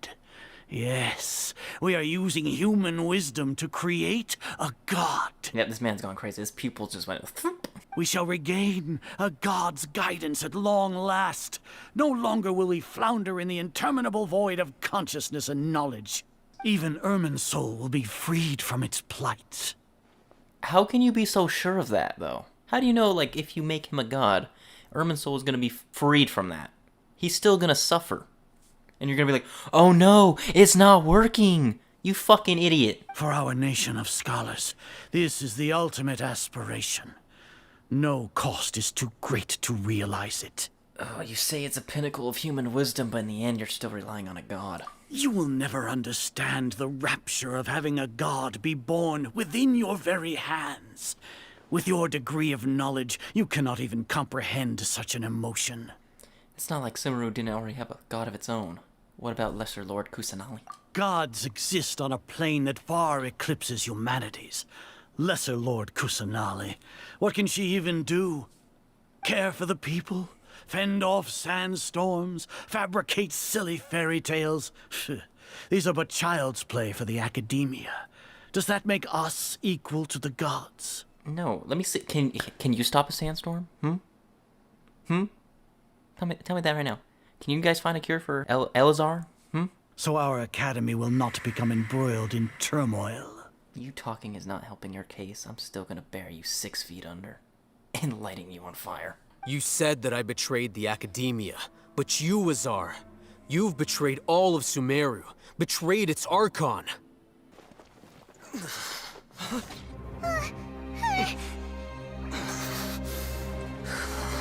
Speaker 11: Yes, we are using human wisdom to create a god.
Speaker 2: Yeah, this man's gone crazy. His pupils just went thump.
Speaker 11: We shall regain a god's guidance at long last. No longer will we flounder in the interminable void of consciousness and knowledge. Even Ermin's soul will be freed from its plight.
Speaker 2: How can you be so sure of that, though? How do you know, like, if you make him a god, Ermin's soul is gonna be freed from that? He's still gonna suffer. And you're gonna be like, oh no, it's not working! You fucking idiot.
Speaker 11: For our nation of scholars, this is the ultimate aspiration. No cost is too great to realize it.
Speaker 2: Oh, you say it's a pinnacle of human wisdom, but in the end you're still relying on a god.
Speaker 11: You will never understand the rapture of having a god be born within your very hands. With your degree of knowledge, you cannot even comprehend such an emotion.
Speaker 2: It's not like Sumeru didn't already have a god of its own. What about Lesser Lord Kusanali?
Speaker 11: Gods exist on a plane that far eclipses humanity's. Lesser Lord Kusanali, what can she even do? Care for the people? Fend off sandstorms? Fabricate silly fairy tales? These are but child's play for the academia. Does that make us equal to the gods?
Speaker 2: No, let me see. Can you stop a sandstorm? Tell me that right now. Can you guys find a cure for Elazar?
Speaker 11: So our academy will not become embroiled in turmoil.
Speaker 2: You talking is not helping your case. I'm still gonna bury you 6 feet under. And lighting you on fire.
Speaker 16: You said that I betrayed the academia, but you, Azar, you've betrayed all of Sumeru, betrayed its Archon.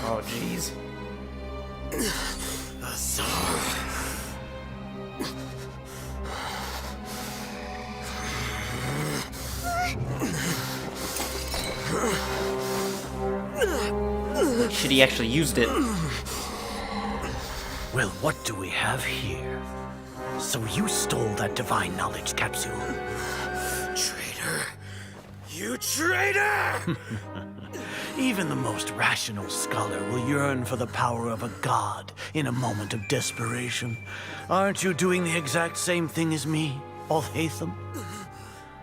Speaker 2: Oh, jeez.
Speaker 16: Azar.
Speaker 2: Shit, he actually used it.
Speaker 11: Well, what do we have here? So you stole that divine knowledge capsule.
Speaker 16: Traitor. You traitor!
Speaker 11: Even the most rational scholar will yearn for the power of a god in a moment of desperation. Aren't you doing the exact same thing as me, Alhaitham?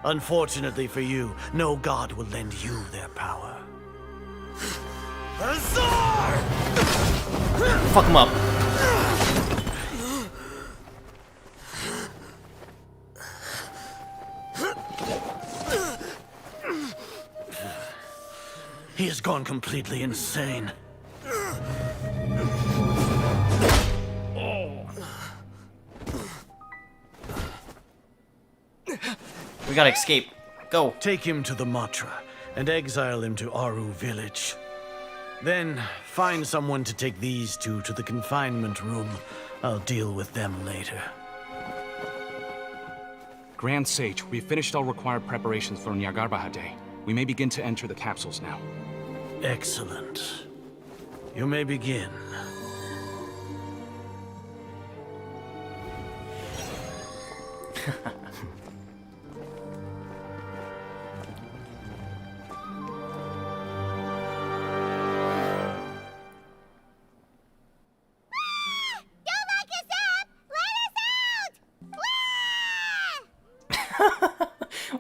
Speaker 11: Unfortunately for you, no god will lend you their power.
Speaker 2: Fuck him up.
Speaker 11: He has gone completely insane.
Speaker 2: We gotta escape. Go.
Speaker 11: Take him to the Matra and exile him to Aru village. Then find someone to take these two to the confinement room. I'll deal with them later.
Speaker 21: Grand Sage, we've finished all required preparations for Nyargarbaha Day. We may begin to enter the capsules now.
Speaker 11: Excellent. You may begin.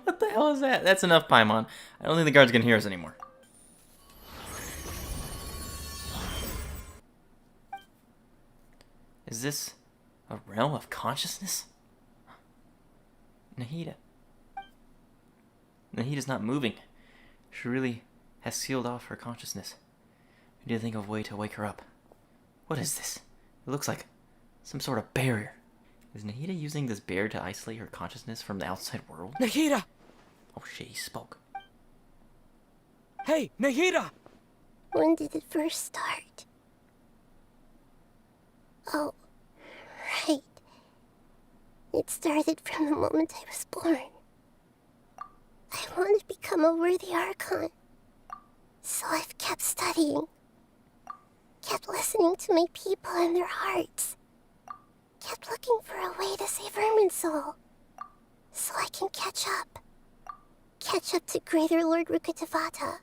Speaker 2: What the hell is that? That's enough, Paimon. I don't think the guards can hear us anymore. Is this a realm of consciousness? Nahida. Nahida's not moving. She really has sealed off her consciousness. We need to think of a way to wake her up. What is this? It looks like some sort of barrier. Is Nahida using this barrier to isolate her consciousness from the outside world?
Speaker 14: Nahida!
Speaker 2: Oh shit, he spoke.
Speaker 14: Hey, Nahida!
Speaker 6: When did it first start? Oh, right. It started from the moment I was born. I wanted to become a worthy Archon. So I've kept studying. Kept listening to my people and their hearts. Kept looking for a way to save Irminsul. So I can catch up. Catch up to Greater Lord Rukkhadevata.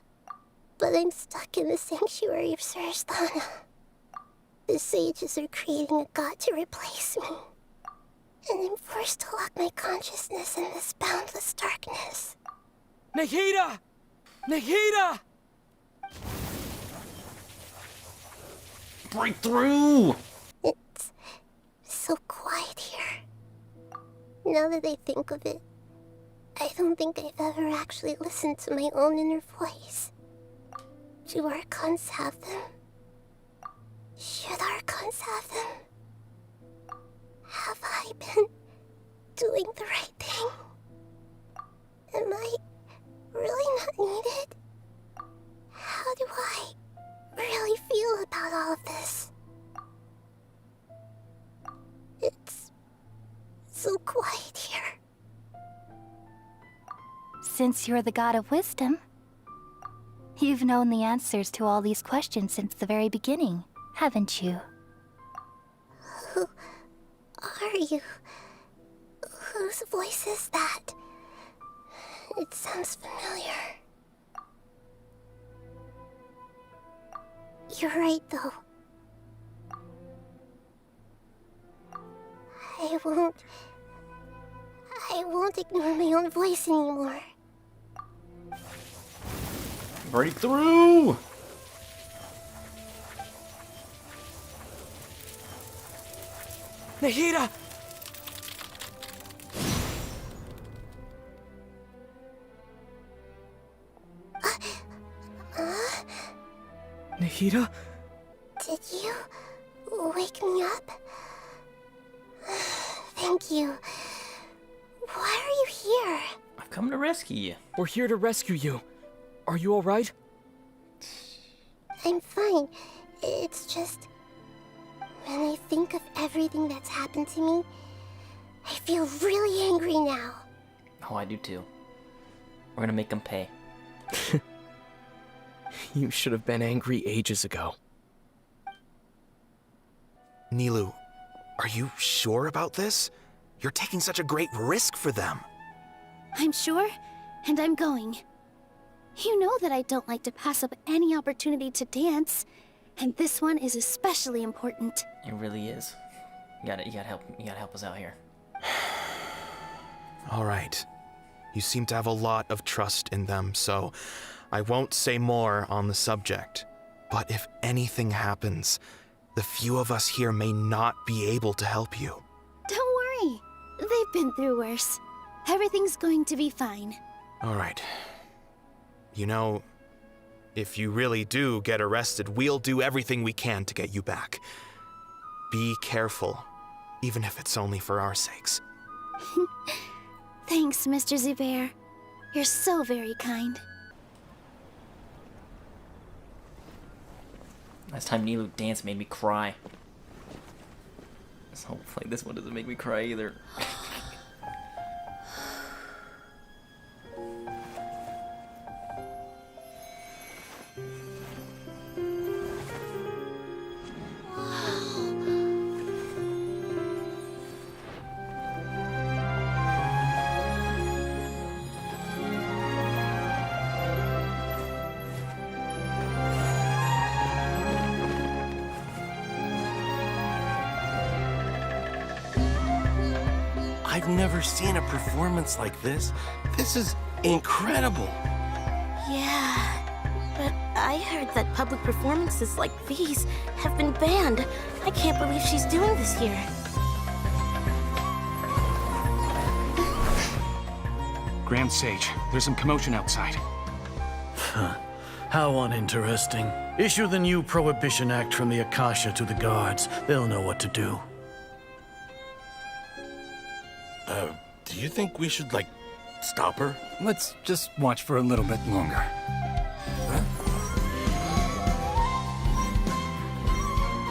Speaker 6: But I'm stuck in the sanctuary of Surasthana. The sages are creating a god to replace me. And I'm forced to lock my consciousness in this boundless darkness.
Speaker 14: Nahida! Nahida!
Speaker 2: Break through!
Speaker 6: It's so quiet here. Now that I think of it, I don't think I've ever actually listened to my own inner voice. Do Archons have them? Should Archons have them? Have I been doing the right thing? Am I really not needed? How do I really feel about all of this? It's so quiet here.
Speaker 13: Since you're the god of wisdom, you've known the answers to all these questions since the very beginning, haven't you?
Speaker 6: Who are you? Whose voice is that? It sounds familiar. You're right, though. I won't ignore my own voice anymore.
Speaker 2: Break through!
Speaker 14: Nahida! Nahida?
Speaker 6: Did you wake me up? Thank you. Why are you here?
Speaker 2: I've come to rescue you.
Speaker 14: We're here to rescue you. Are you alright?
Speaker 6: I'm fine. It's just... when I think of everything that's happened to me, I feel really angry now.
Speaker 2: Oh, I do too. We're gonna make them pay.
Speaker 9: You should have been angry ages ago.
Speaker 22: Nilou, are you sure about this? You're taking such a great risk for them.
Speaker 13: I'm sure, and I'm going. You know that I don't like to pass up any opportunity to dance, and this one is especially important.
Speaker 2: It really is. You gotta help us out here.
Speaker 22: All right. You seem to have a lot of trust in them, so I won't say more on the subject. But if anything happens, the few of us here may not be able to help you.
Speaker 6: Don't worry. They've been through worse. Everything's going to be fine.
Speaker 22: All right. You know, if you really do get arrested, we'll do everything we can to get you back. Be careful, even if it's only for our sakes.
Speaker 6: Thanks, Mr. Zubair. You're so very kind.
Speaker 2: Last time Nilu danced made me cry. So hopefully this one doesn't make me cry either.
Speaker 1: I've never seen a performance like this. This is incredible.
Speaker 6: Yeah, but I heard that public performances like these have been banned. I can't believe she's doing this here.
Speaker 21: Grand Sage, there's some commotion outside.
Speaker 11: How uninteresting. Issue the new Prohibition Act from the Akasha to the guards. They'll know what to do.
Speaker 1: Do you think we should, like, stop her?
Speaker 8: Let's just watch for a little bit longer.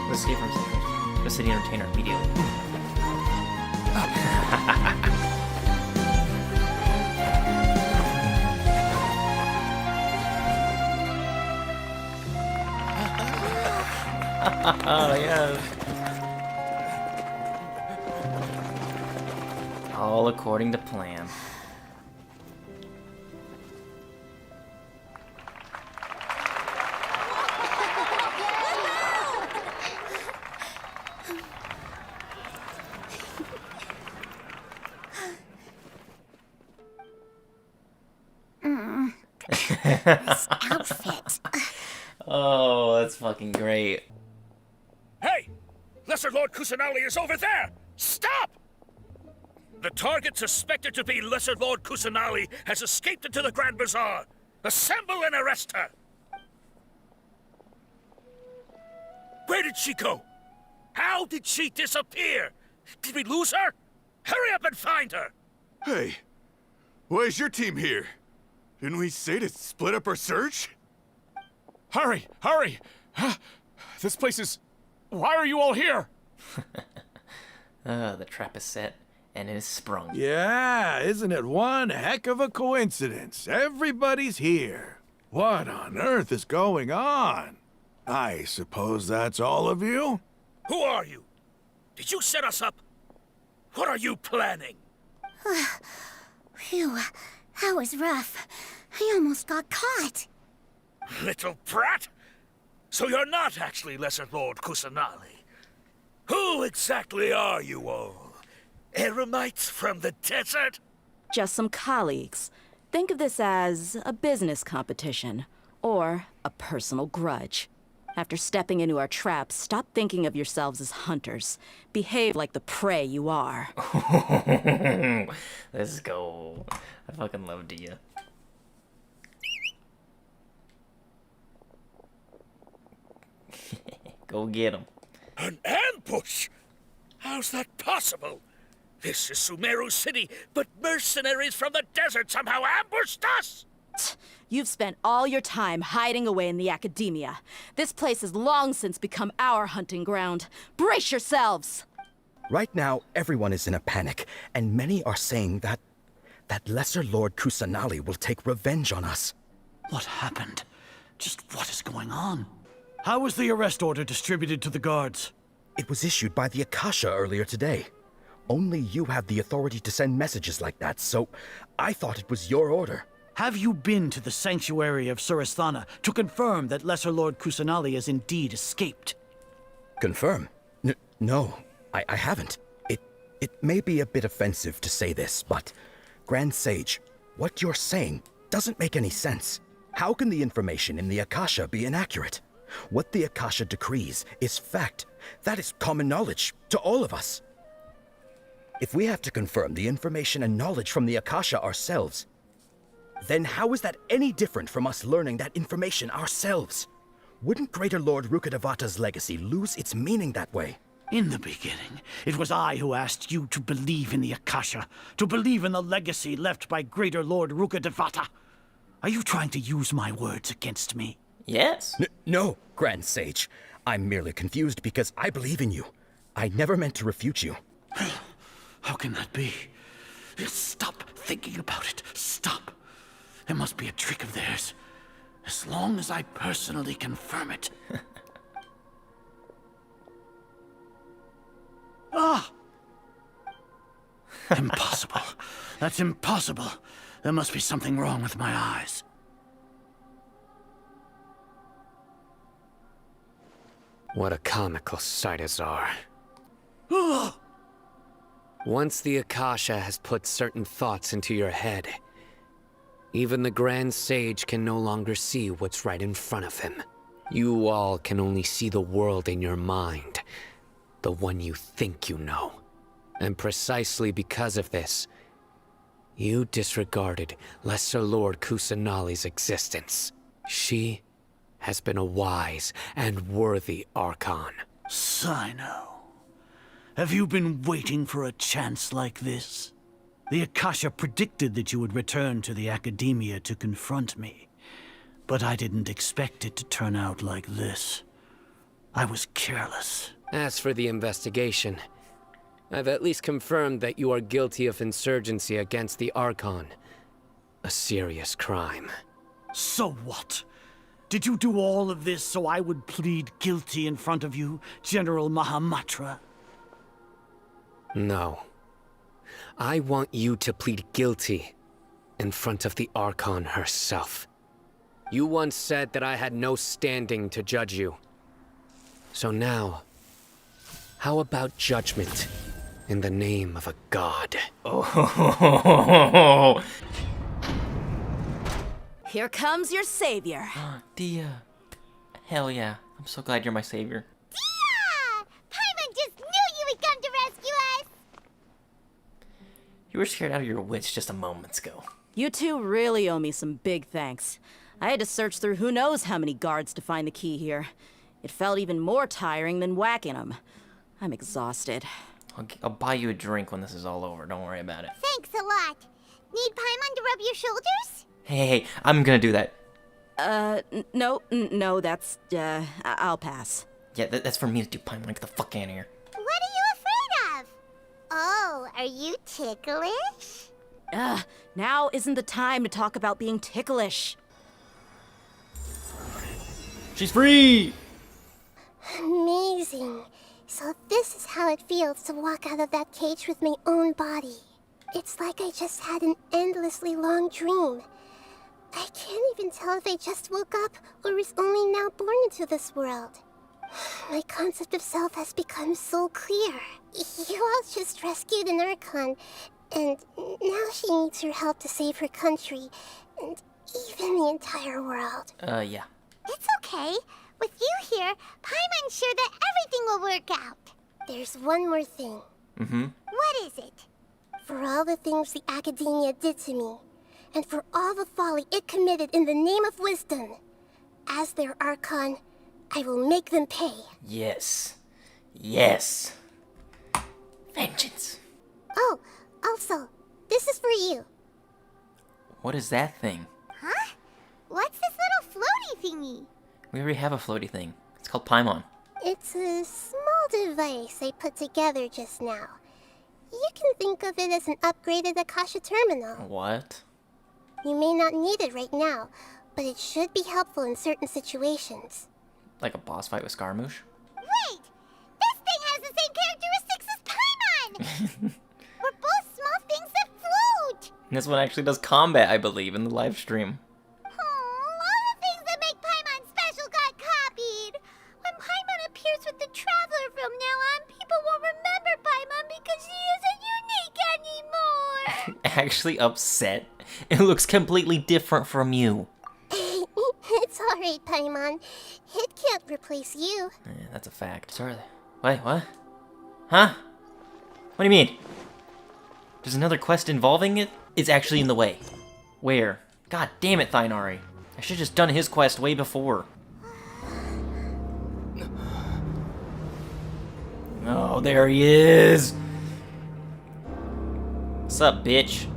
Speaker 2: Let's escape from the city entertainer immediately. Oh, yes. All according to plan.
Speaker 6: This outfit.
Speaker 2: Oh, that's fucking great.
Speaker 23: Hey! Lesser Lord Kusanali is over there! Stop! The target suspected to be Lesser Lord Kusanali has escaped into the Grand Bazaar. Assemble and arrest her! Where did she go? How did she disappear? Did we lose her? Hurry up and find her!
Speaker 18: Hey, why is your team here? Didn't we say to split up our search?
Speaker 21: Hurry! Hurry! This place is... Why are you all here?
Speaker 2: The trap is set and it is sprung.
Speaker 3: Yeah, isn't it one heck of a coincidence? Everybody's here. What on earth is going on? I suppose that's all of you?
Speaker 23: Who are you? Did you set us up? What are you planning?
Speaker 6: Phew, that was rough. I almost got caught.
Speaker 23: Little brat! So you're not actually Lesser Lord Kusanali. Who exactly are you all? Eremites from the desert?
Speaker 5: Just some colleagues. Think of this as a business competition, or a personal grudge. After stepping into our traps, stop thinking of yourselves as hunters. Behave like the prey you are.
Speaker 2: Let's go. I fucking love Dia. Go get him.
Speaker 23: An ambush? How's that possible? This is Sumeru City, but mercenaries from the desert somehow ambushed us!
Speaker 5: You've spent all your time hiding away in the academia. This place has long since become our hunting ground. Brace yourselves!
Speaker 9: Right now, everyone is in a panic, and many are saying that Lesser Lord Kusanali will take revenge on us.
Speaker 11: What happened? Just what is going on? How was the arrest order distributed to the guards?
Speaker 9: It was issued by the Akasha earlier today. Only you have the authority to send messages like that, so I thought it was your order.
Speaker 11: Have you been to the sanctuary of Surasthana to confirm that Lesser Lord Kusanali has indeed escaped?
Speaker 9: Confirm? No, I haven't. It may be a bit offensive to say this, but Grand Sage, What you're saying doesn't make any sense. How can the information in the Akasha be inaccurate? What the Akasha decrees is fact. That is common knowledge to all of us. If we have to confirm the information and knowledge from the Akasha ourselves, then how is that any different from us learning that information ourselves? Wouldn't Greater Lord Rukkhadevata's legacy lose its meaning that way?
Speaker 11: In the beginning, it was I who asked you to believe in the Akasha, to believe in the legacy left by Greater Lord Rukkhadevata. Are you trying to use my words against me?
Speaker 2: Yes.
Speaker 9: No, Grand Sage. I'm merely confused because I believe in you. I never meant to refute you.
Speaker 11: How can that be? Stop thinking about it. Stop. It must be a trick of theirs. As long as I personally confirm it. Ah! Impossible. That's impossible. There must be something wrong with my eyes.
Speaker 17: What a comical sight, Azar.
Speaker 11: Ah!
Speaker 17: Once the Akasha has put certain thoughts into your head, even the Grand Sage can no longer see what's right in front of him. You all can only see the world in your mind, the one you think you know. And precisely because of this, you disregarded Lesser Lord Kusanali's existence. She has been a wise and worthy Archon.
Speaker 11: Sino, have you been waiting for a chance like this? The Akasha predicted that you would return to the Academia to confront me, but I didn't expect it to turn out like this. I was careless.
Speaker 17: As for the investigation, I've at least confirmed that you are guilty of insurgency against the Archon. A serious crime.
Speaker 11: So what? Did you do all of this so I would plead guilty in front of you, General Mahamatra?
Speaker 17: No. I want you to plead guilty in front of the Archon herself. You once said that I had no standing to judge you. So now, how about judgment in the name of a god?
Speaker 2: Oh.
Speaker 5: Here comes your savior.
Speaker 2: Dia. Hell yeah. I'm so glad you're my savior.
Speaker 6: Dia! Paimon just knew you would come to rescue us!
Speaker 2: You were scared out of your wits just a moment ago.
Speaker 5: You two really owe me some big thanks. I had to search through who knows how many guards to find the key here. It felt even more tiring than whacking them. I'm exhausted.
Speaker 2: I'll buy you a drink when this is all over. Don't worry about it.
Speaker 6: Thanks a lot. Need Paimon to rub your shoulders?
Speaker 2: Hey, I'm gonna do that.
Speaker 5: No, that's, I'll pass.
Speaker 2: Yeah, that's for me to do, Paimon. Get the fuck out of here.
Speaker 6: What are you afraid of? Oh, are you ticklish?
Speaker 5: Now isn't the time to talk about being ticklish.
Speaker 2: She's free!
Speaker 6: Amazing. So this is how it feels to walk out of that cage with my own body. It's like I just had an endlessly long dream. I can't even tell if I just woke up or was only now born into this world. My concept of self has become so clear. You all just rescued an Archon, and now she needs your help to save her country, and even the entire world.
Speaker 2: Yeah.
Speaker 6: It's okay. With you here, Paimon's sure that everything will work out. There's one more thing.
Speaker 2: Mm-hmm.
Speaker 6: What is it? For all the things the Academia did to me, and for all the folly it committed in the name of wisdom, as their Archon, I will make them pay.
Speaker 2: Yes. Yes. Vengeance.
Speaker 6: Oh, also, this is for you.
Speaker 2: What is that thing?
Speaker 6: Huh? What's this little floaty thingy?
Speaker 2: We already have a floaty thing. It's called Paimon.
Speaker 6: It's a small device I put together just now. You can think of it as an upgraded Akasha terminal.
Speaker 2: What?
Speaker 6: You may not need it right now, but it should be helpful in certain situations.
Speaker 2: Like a boss fight with Scaramouche?
Speaker 6: Wait! This thing has the same characteristics as Paimon! We're both small things that float!
Speaker 2: And this one actually does combat, I believe, in the live stream.
Speaker 6: All the things that make Paimon special got copied! When Paimon appears with the Traveler from now on, people won't remember Paimon because she isn't unique anymore!
Speaker 2: actually upset. It looks completely different from you.
Speaker 6: It's alright, Paimon. It can't replace you.
Speaker 2: Yeah, that's a fact. Sorry. Wait, what? Huh? What do you mean? There's another quest involving it? It's actually in the way. Where? God damn it, Thainari. I should've just done his quest way before. Oh, there he is! What's up, bitch?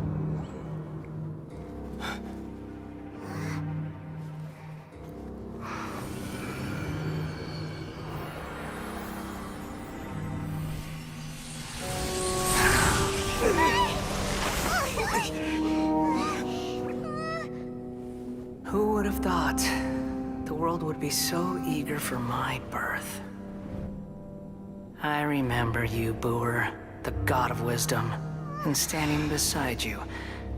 Speaker 14: Who would have thought the world would be so eager for my birth? I remember you, Booer, the god of wisdom, and standing beside you,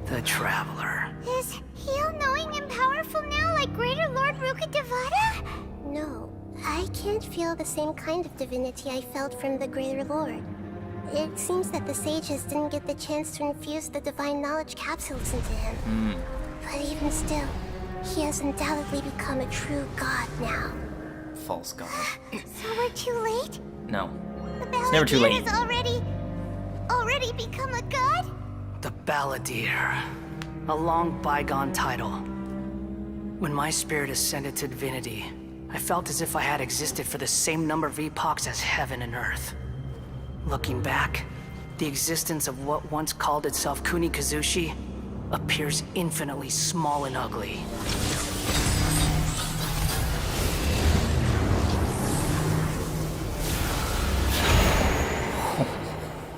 Speaker 14: the traveler.
Speaker 6: Is he all-knowing and powerful now, like Greater Lord Rukkhadevata? No, I can't feel the same kind of divinity I felt from the Greater Lord. It seems that the sages didn't get the chance to infuse the divine knowledge capsules into him. But even still, he has undoubtedly become a true god now.
Speaker 2: False god.
Speaker 6: So we're too late?
Speaker 2: No.
Speaker 6: The
Speaker 2: It's never too late.
Speaker 6: Balladeer has already become a god?
Speaker 14: The Balladeer. A long bygone title. When my spirit ascended to divinity, I felt as if I had existed for the same number of epochs as heaven and earth. Looking back, the existence of what once called itself Kunikazushi appears infinitely small and ugly.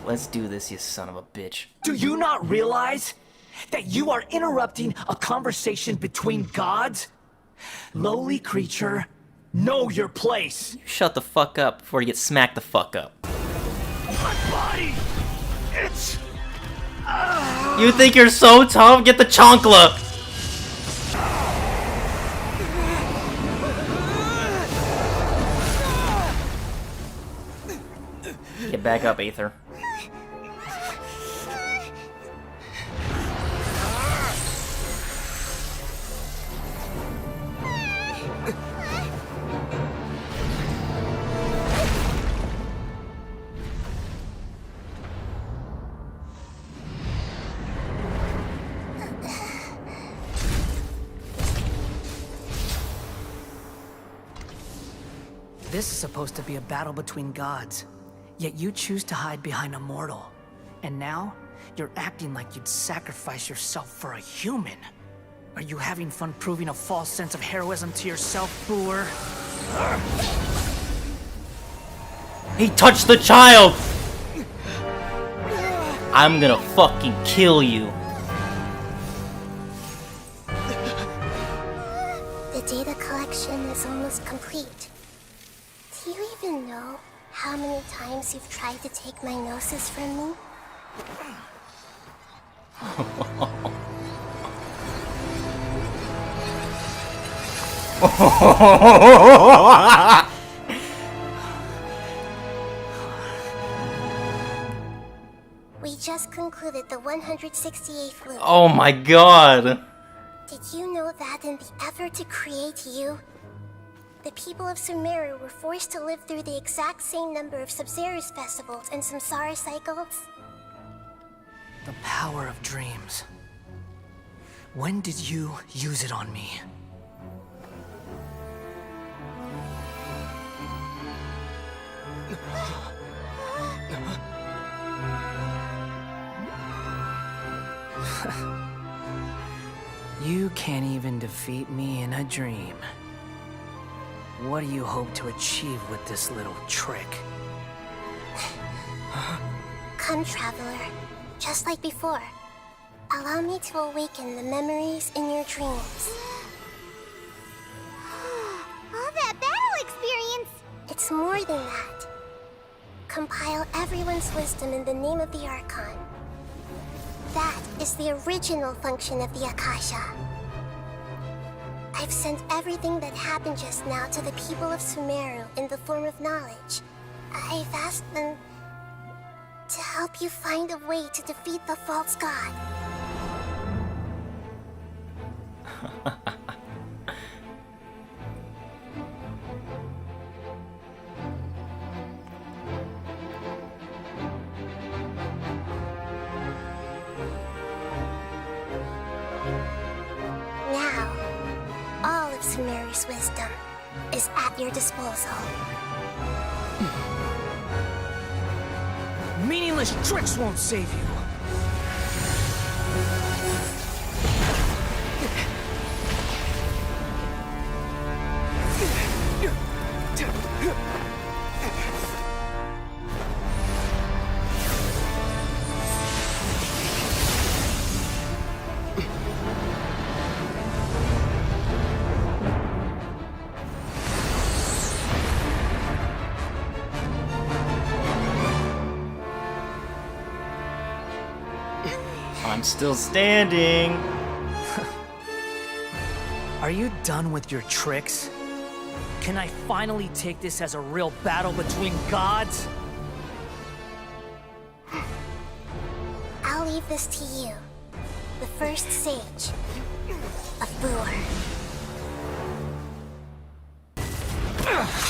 Speaker 2: Let's do this, you son of a bitch.
Speaker 4: Do you not realize that you are interrupting a conversation between gods? Lowly creature, know your place.
Speaker 2: You shut the fuck up before you get smacked the fuck up.
Speaker 4: My body! It's...
Speaker 2: You think you're so tough? Get the chancla! Get back up, Aether.
Speaker 14: This is supposed to be a battle between gods, yet you choose to hide behind a mortal. And now, you're acting like you'd sacrifice yourself for a human. Are you having fun proving a false sense of heroism to yourself, Booer?
Speaker 2: He touched the child! I'm gonna fucking kill you.
Speaker 6: The data collection is almost complete. Do you even know how many times you've tried to take my gnosis from me? We just concluded the 168th loop.
Speaker 2: Oh my god.
Speaker 6: Did you know that in the effort to create you, the people of Sumeru were forced to live through the exact same number of Sub-Zero's festivals and Samsara cycles?
Speaker 14: The power of dreams. When did you use it on me? You can't even defeat me in a dream. What do you hope to achieve with this little trick?
Speaker 6: Come, Traveler. Just like before. Allow me to awaken the memories in your dreams. All that battle experience! It's more than that. Compile everyone's wisdom in the name of the Archon. That is the original function of the Akasha. I've sent everything that happened just now to the people of Sumeru in the form of knowledge. I've asked them to help you find a way to defeat the false god. Now, all of Sumeru's wisdom is at your disposal.
Speaker 4: Meaningless tricks won't save you.
Speaker 2: I'm still standing.
Speaker 4: Are you done with your tricks? Can I finally take this as a real battle between gods?
Speaker 6: I'll leave this to you. The first sage of Boor.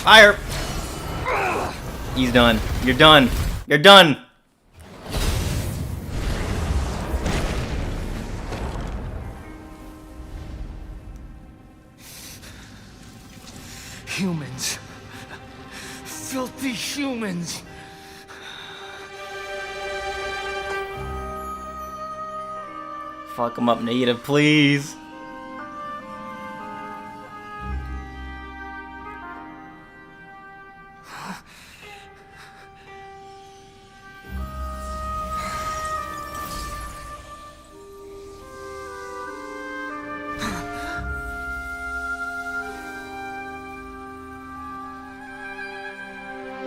Speaker 2: Fire! He's done. You're done. You're done.
Speaker 4: Humans. Filthy humans.
Speaker 2: Fuck him up, Nahida, please.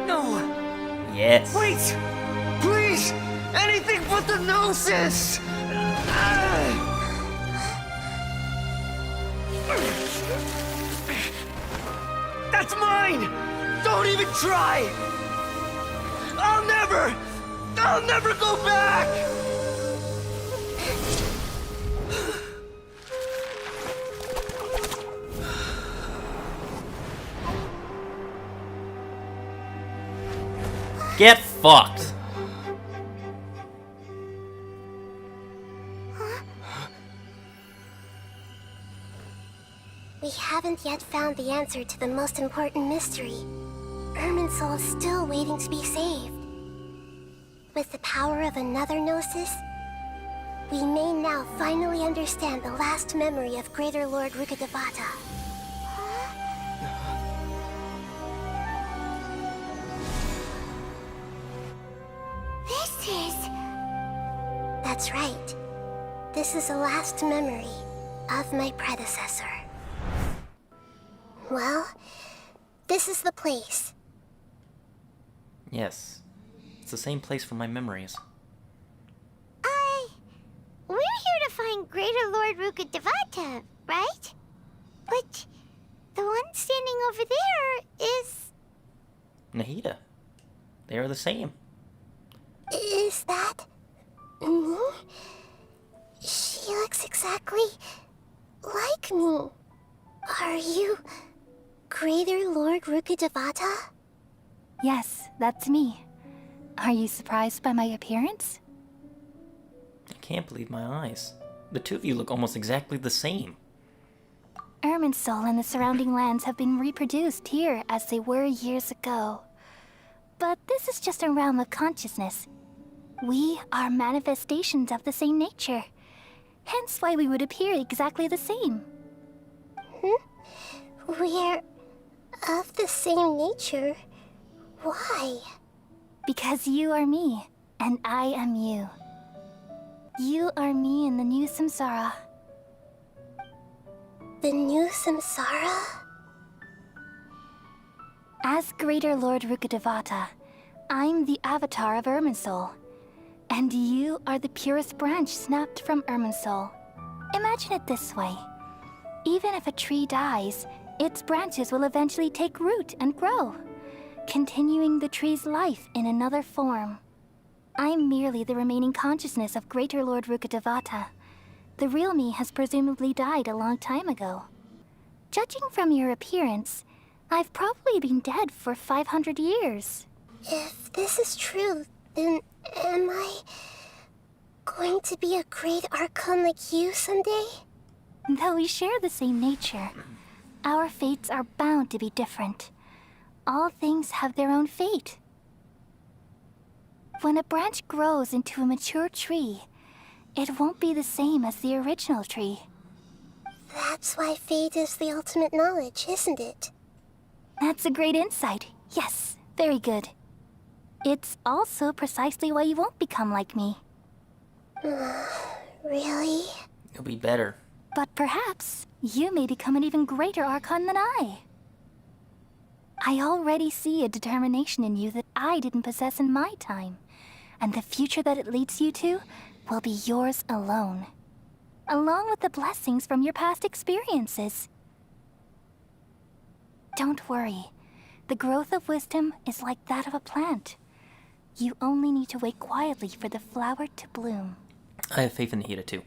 Speaker 4: No!
Speaker 2: Yes.
Speaker 4: Wait! Please! Anything but the Gnosis! That's mine! Don't even try! I'll never go back!
Speaker 2: Get fucked.
Speaker 6: We haven't yet found the answer to the most important mystery. Irminsul is still waiting to be saved. With the power of another Gnosis, we may now finally understand the last memory of Greater Lord Rukkhadevata. This is... That's right. This is the last memory of my predecessor. Well, this is the place.
Speaker 2: Yes. It's the same place for my memories.
Speaker 6: We're here to find Greater Lord Rukkhadevata, right? But the one standing over there is...
Speaker 2: Nahida. They are the same.
Speaker 6: Is that... me? She looks exactly like me. Are you Greater Lord Rukkhadevata?
Speaker 13: Yes, that's me. Are you surprised by my appearance?
Speaker 2: I can't believe my eyes. The two of you look almost exactly the same.
Speaker 13: Irminsul and the surrounding lands have been reproduced here as they were years ago. But this is just a realm of consciousness. We are manifestations of the same nature. Hence why we would appear exactly the same.
Speaker 6: We're of the same nature. Why?
Speaker 13: Because you are me, and I am you. You are me in the new samsara.
Speaker 6: The new samsara?
Speaker 13: As Greater Lord Rukkhadevata, I'm the avatar of Irminsul. And you are the purest branch snapped from Irminsul. Imagine it this way. Even if a tree dies, its branches will eventually take root and grow, continuing the tree's life in another form. I'm merely the remaining consciousness of Greater Lord Rukkhadevata, the real me has presumably died a long time ago. Judging from your appearance, I've probably been dead for 500 years.
Speaker 6: If this is true, then am I going to be a great Archon like you someday?
Speaker 13: Though we share the same nature, our fates are bound to be different. All things have their own fate. When a branch grows into a mature tree, it won't be the same as the original tree.
Speaker 6: That's why fate is the ultimate knowledge, isn't it?
Speaker 13: That's a great insight. Yes, very good. It's also precisely why you won't become like me.
Speaker 6: Really?
Speaker 2: You'll be better.
Speaker 13: But perhaps you may become an even greater Archon than I. I already see a determination in you that I didn't possess in my time, and the future that it leads you to will be yours alone, along with the blessings from your past experiences. Don't worry. The growth of wisdom is like that of a plant. You only need to wait quietly for the flower to bloom.
Speaker 2: I have faith in Nahida too.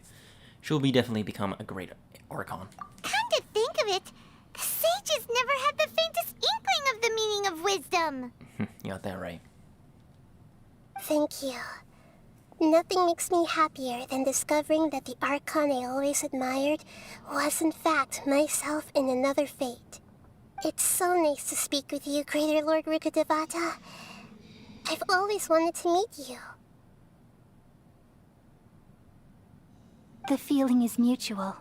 Speaker 2: She'll definitely become a great Archon.
Speaker 6: Come to think of it, the sages never had the faintest inkling of the meaning of wisdom.
Speaker 2: You got that right.
Speaker 6: Thank you. Nothing makes me happier than discovering that the Archon I always admired was in fact myself in another fate. It's so nice to speak with you, Greater Lord Rukkhadevata. I've always wanted to meet you.
Speaker 13: The feeling is mutual.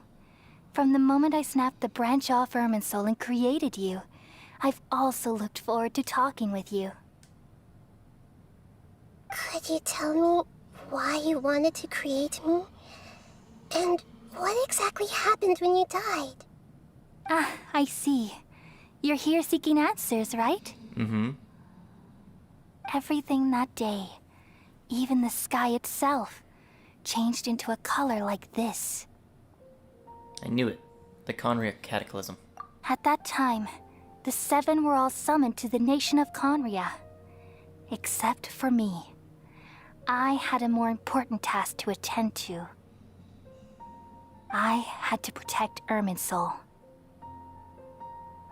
Speaker 13: From the moment I snapped the branch off Irminsul and created you, I've also looked forward to talking with you.
Speaker 6: Could you tell me why you wanted to create me? And what exactly happened when you died?
Speaker 13: Ah, I see. You're here seeking answers, right?
Speaker 2: Mm-hmm.
Speaker 13: Everything that day, even the sky itself, changed into a color like this.
Speaker 2: I knew it. The Conria Cataclysm.
Speaker 13: At that time, the seven were all summoned to the nation of Conria. Except for me. I had a more important task to attend to. I had to protect Irminsul.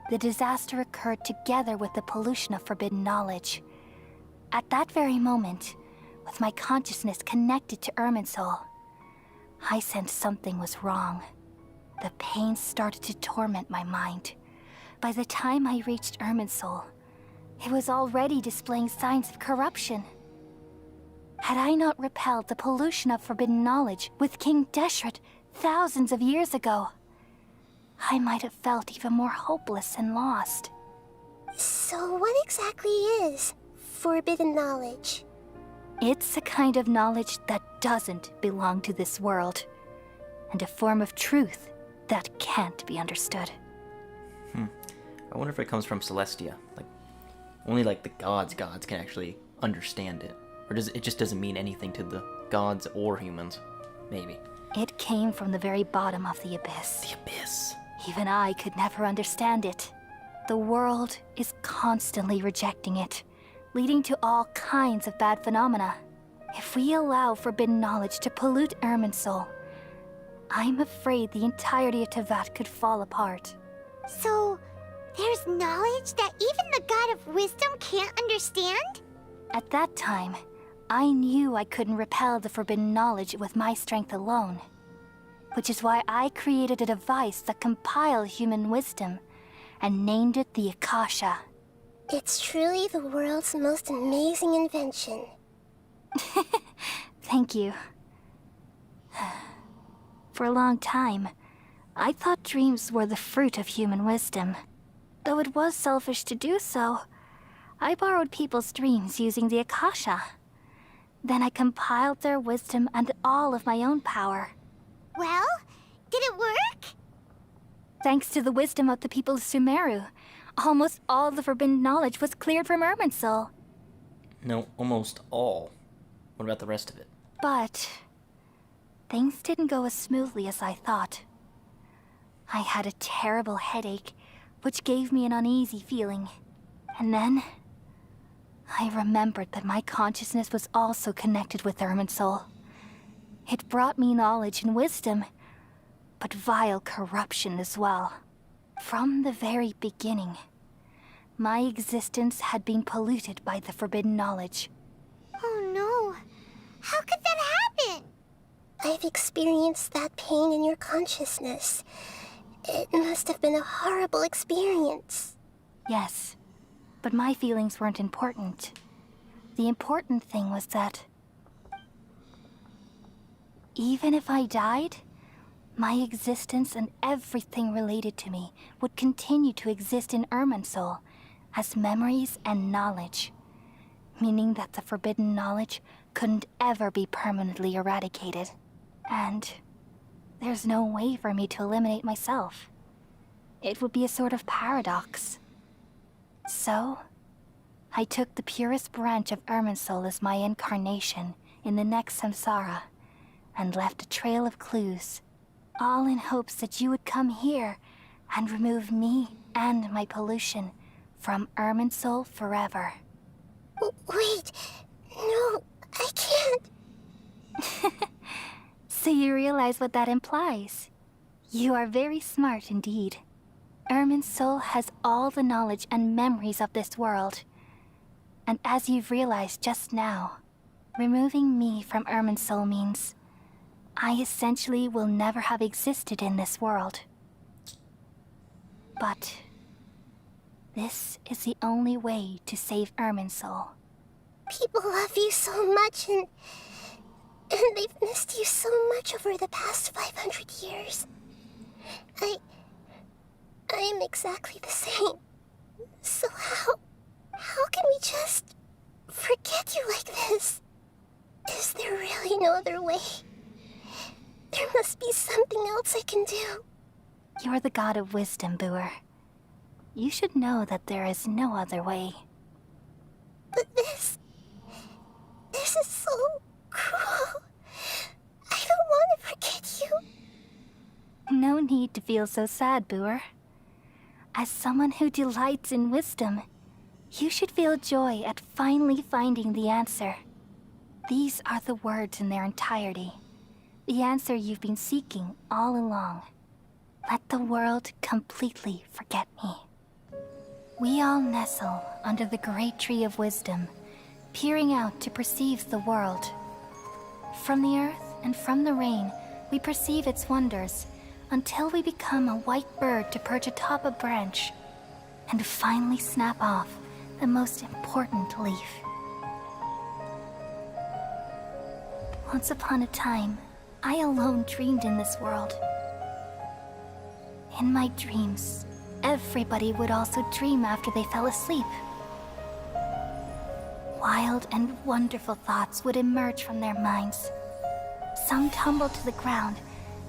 Speaker 13: The disaster occurred together with the pollution of forbidden knowledge. At that very moment, with my consciousness connected to Irminsul, I sensed something was wrong. The pain started to torment my mind. By the time I reached Irminsul, it was already displaying signs of corruption. Had I not repelled the pollution of forbidden knowledge with King Deshret thousands of years ago, I might have felt even more hopeless and lost.
Speaker 6: So what exactly is forbidden knowledge?
Speaker 13: It's a kind of knowledge that doesn't belong to this world, and a form of truth that can't be understood.
Speaker 2: I wonder if it comes from Celestia. Only the gods can actually understand it. Or it just doesn't mean anything to the gods or humans? Maybe.
Speaker 13: It came from the very bottom of the abyss.
Speaker 2: The abyss.
Speaker 13: Even I could never understand it. The world is constantly rejecting it, leading to all kinds of bad phenomena. If we allow forbidden knowledge to pollute Irminsul, I'm afraid the entirety of Teyvat could fall apart.
Speaker 6: So, there's knowledge that even the God of Wisdom can't understand?
Speaker 13: At that time, I knew I couldn't repel the forbidden knowledge with my strength alone. Which is why I created a device that compiled human wisdom and named it the Akasha.
Speaker 6: It's truly the world's most amazing invention.
Speaker 13: Thank you. For a long time, I thought dreams were the fruit of human wisdom. Though it was selfish to do so, I borrowed people's dreams using the Akasha. Then I compiled their wisdom and all of my own power.
Speaker 6: Well, did it work?
Speaker 13: Thanks to the wisdom of the people of Sumeru, almost all the forbidden knowledge was cleared from Irminsul.
Speaker 2: No, almost all. What about the rest of it?
Speaker 13: But things didn't go as smoothly as I thought. I had a terrible headache, which gave me an uneasy feeling. And then I remembered that my consciousness was also connected with Irminsul. It brought me knowledge and wisdom, but vile corruption as well. From the very beginning, my existence had been polluted by the forbidden knowledge.
Speaker 6: Oh no. How could that happen?
Speaker 7: I've experienced that pain in your consciousness. It must have been a horrible experience.
Speaker 13: Yes, but my feelings weren't important. The important thing was that even if I died, my existence and everything related to me would continue to exist in Irminsul as memories and knowledge, meaning that the forbidden knowledge couldn't ever be permanently eradicated. And there's no way for me to eliminate myself. It would be a sort of paradox. So, I took the purest branch of Irminsul as my incarnation in the next samsara, and left a trail of clues, all in hopes that you would come here and remove me and my pollution from Irminsul forever.
Speaker 7: Wait, no, I can't.
Speaker 13: So you realize what that implies? You are very smart indeed. Irminsul has all the knowledge and memories of this world. And as you've realized just now, removing me from Irminsul means I essentially will never have existed in this world. But this is the only way to save Irminsul.
Speaker 7: People love you so much, and they've missed you so much over the past 500 years. I am exactly the same. So how can we just forget you like this? Is there really no other way? There must be something else I can do.
Speaker 13: You're the god of wisdom, Booer. You should know that there is no other way.
Speaker 7: But this is so cruel. I don't want to forget you.
Speaker 13: No need to feel so sad, Booer. As someone who delights in wisdom, you should feel joy at finally finding the answer. These are the words in their entirety. The answer you've been seeking all along. Let the world completely forget me. We all nestle under the great tree of wisdom, peering out to perceive the world. From the earth and from the rain, we perceive its wonders, until we become a white bird to perch atop a branch, and finally snap off the most important leaf. Once upon a time, I alone dreamed in this world. In my dreams, everybody would also dream after they fell asleep. Wild and wonderful thoughts would emerge from their minds. Some tumbled to the ground,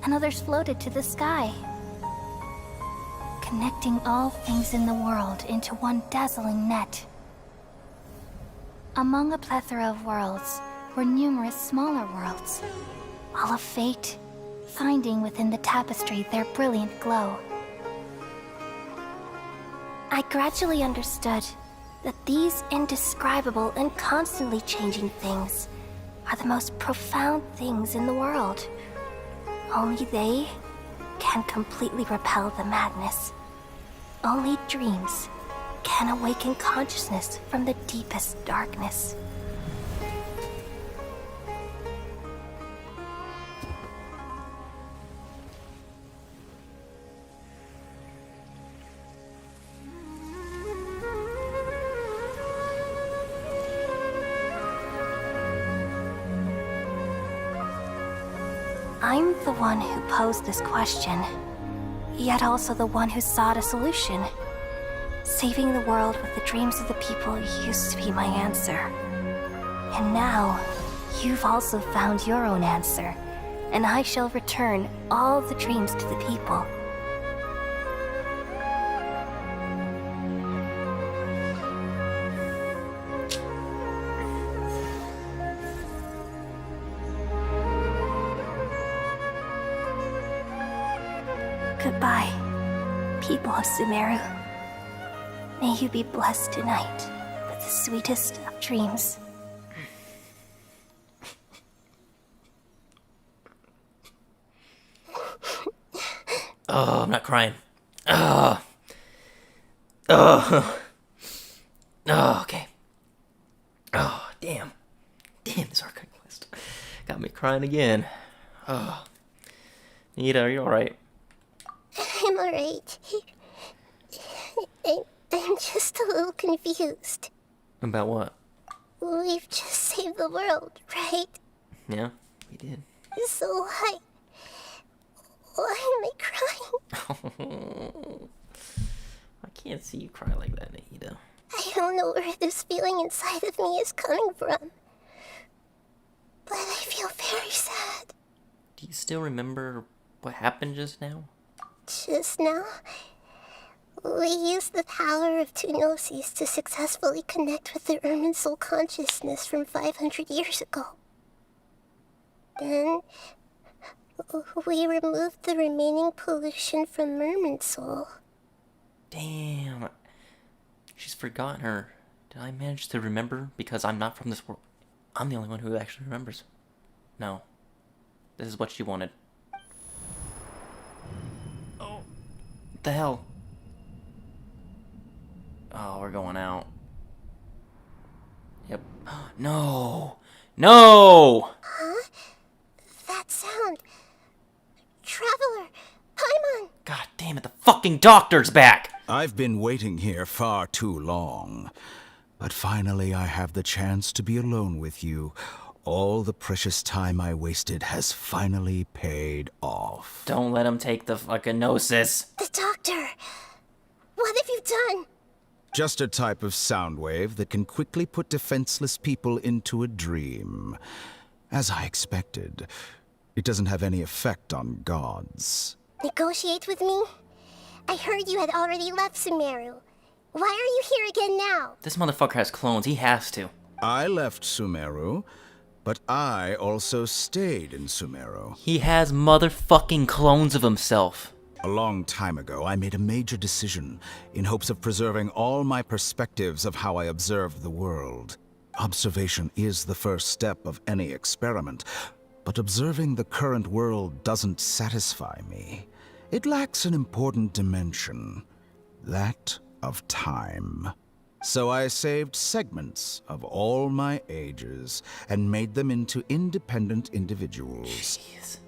Speaker 13: and others floated to the sky, connecting all things in the world into one dazzling net. Among a plethora of worlds were numerous smaller worlds, all of fate, finding within the tapestry their brilliant glow.
Speaker 7: I gradually understood that these indescribable and constantly changing things are the most profound things in the world. Only they can completely repel the madness. Only dreams can awaken consciousness from the deepest darkness. I'm the one who posed this question, yet also the one who sought a solution. Saving the world with the dreams of the people used to be my answer. And now, you've also found your own answer, and I shall return all the dreams to the people. Goodbye, people of Sumeru. May you be blessed tonight with the sweetest of dreams.
Speaker 2: Oh, I'm not crying. Oh. Oh. Oh, okay. Oh, damn. Damn, this Archon Quest got me crying again. Oh. Nahida, are you alright?
Speaker 7: I'm alright. I'm just a little confused.
Speaker 2: About what?
Speaker 7: We've just saved the world, right?
Speaker 2: Yeah, we did.
Speaker 7: So why am I crying?
Speaker 2: I can't see you cry like that, Nahida.
Speaker 7: I don't know where this feeling inside of me is coming from. But I feel very sad.
Speaker 2: Do you still remember what happened just now?
Speaker 7: Just now, we used the power of two gnosis to successfully connect with the Irminsul consciousness from 500 years ago. Then, we removed the remaining pollution from Irminsul.
Speaker 2: Damn. She's forgotten her. Did I manage to remember? Because I'm not from this world. I'm the only one who actually remembers. No. This is what she wanted. Oh. What the hell? Oh, we're going out. Yep. No! No!
Speaker 7: Huh? That sound. Traveler! Paimon!
Speaker 2: God damn it, the fucking doctor's back!
Speaker 3: I've been waiting here far too long. But finally I have the chance to be alone with you. All the precious time I wasted has finally paid off.
Speaker 2: Don't let him take the fucking gnosis.
Speaker 7: The doctor! What have you done?
Speaker 3: Just a type of sound wave that can quickly put defenseless people into a dream. As I expected, it doesn't have any effect on gods.
Speaker 7: Negotiate with me? I heard you had already left Sumeru. Why are you here again now?
Speaker 2: This motherfucker has clones, he has to.
Speaker 3: I left Sumeru, but I also stayed in Sumeru.
Speaker 2: He has motherfucking clones of himself.
Speaker 3: A long time ago, I made a major decision in hopes of preserving all my perspectives of how I observed the world. Observation is the first step of any experiment, but observing the current world doesn't satisfy me. It lacks an important dimension, that of time. So I saved segments of all my ages and made them into independent individuals.
Speaker 2: Jeez.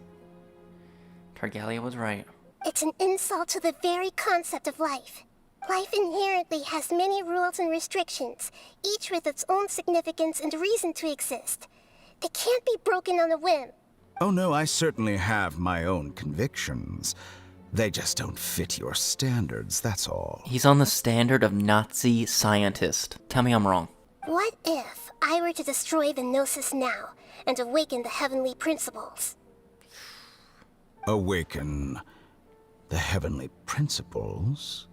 Speaker 2: Targalia was right.
Speaker 7: It's an insult to the very concept of life. Life inherently has many rules and restrictions, each with its own significance and reason to exist. They can't be broken on a whim.
Speaker 3: Oh no, I certainly have my own convictions. They just don't fit your standards, that's all.
Speaker 2: He's on the standard of Nazi scientist. Tell me I'm wrong.
Speaker 7: What if I were to destroy the Gnosis now and awaken the heavenly principles?
Speaker 3: Awaken the heavenly principles?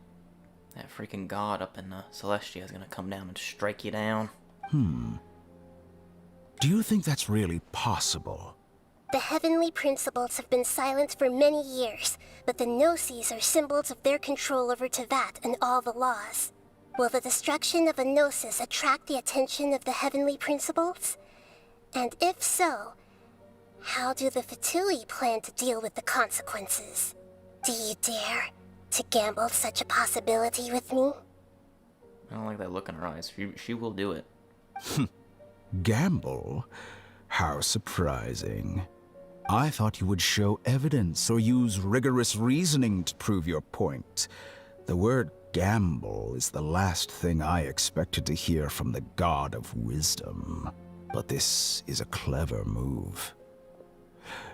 Speaker 2: That freaking god up in Celestia is gonna come down and strike you down.
Speaker 3: Do you think that's really possible?
Speaker 7: The heavenly principles have been silent for many years, but the Gnosis are symbols of their control over Tevat and all the laws. Will the destruction of a Gnosis attract the attention of the heavenly principles? And if so, how do the Fatui plan to deal with the consequences? Do you dare to gamble such a possibility with me?
Speaker 2: I don't like that look in her eyes. She will do it.
Speaker 3: Gamble? How surprising. I thought you would show evidence or use rigorous reasoning to prove your point. The word gamble is the last thing I expected to hear from the god of wisdom. But this is a clever move.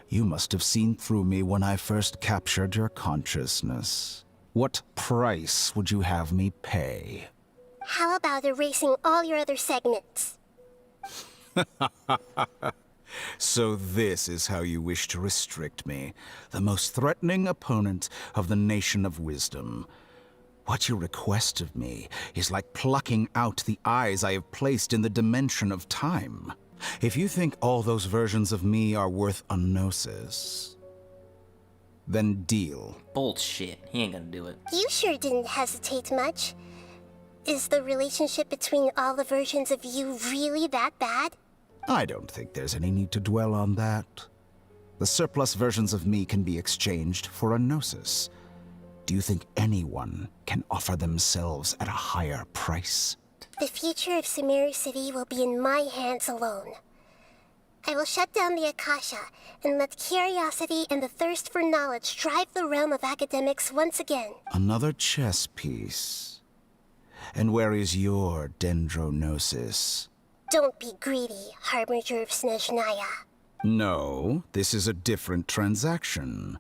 Speaker 3: You must have seen through me when I first captured your consciousness. What price would you have me pay?
Speaker 7: How about erasing all your other segments?
Speaker 3: So this is how you wish to restrict me, the most threatening opponent of the Nation of Wisdom. What you request of me is like plucking out the eyes I have placed in the dimension of time. If you think all those versions of me are worth a gnosis, then deal.
Speaker 2: Bullshit. He ain't gonna do it.
Speaker 7: You sure didn't hesitate much. Is the relationship between all the versions of you really that bad?
Speaker 3: I don't think there's any need to dwell on that. The surplus versions of me can be exchanged for a gnosis. Do you think anyone can offer themselves at a higher price?
Speaker 7: The future of Sumeru City will be in my hands alone. I will shut down the Akasha and let curiosity and the thirst for knowledge drive the realm of academics once again.
Speaker 3: Another chess piece. And where is your dendronosis?
Speaker 7: Don't be greedy, Harbinger of Snezhnaya.
Speaker 3: No, this is a different transaction.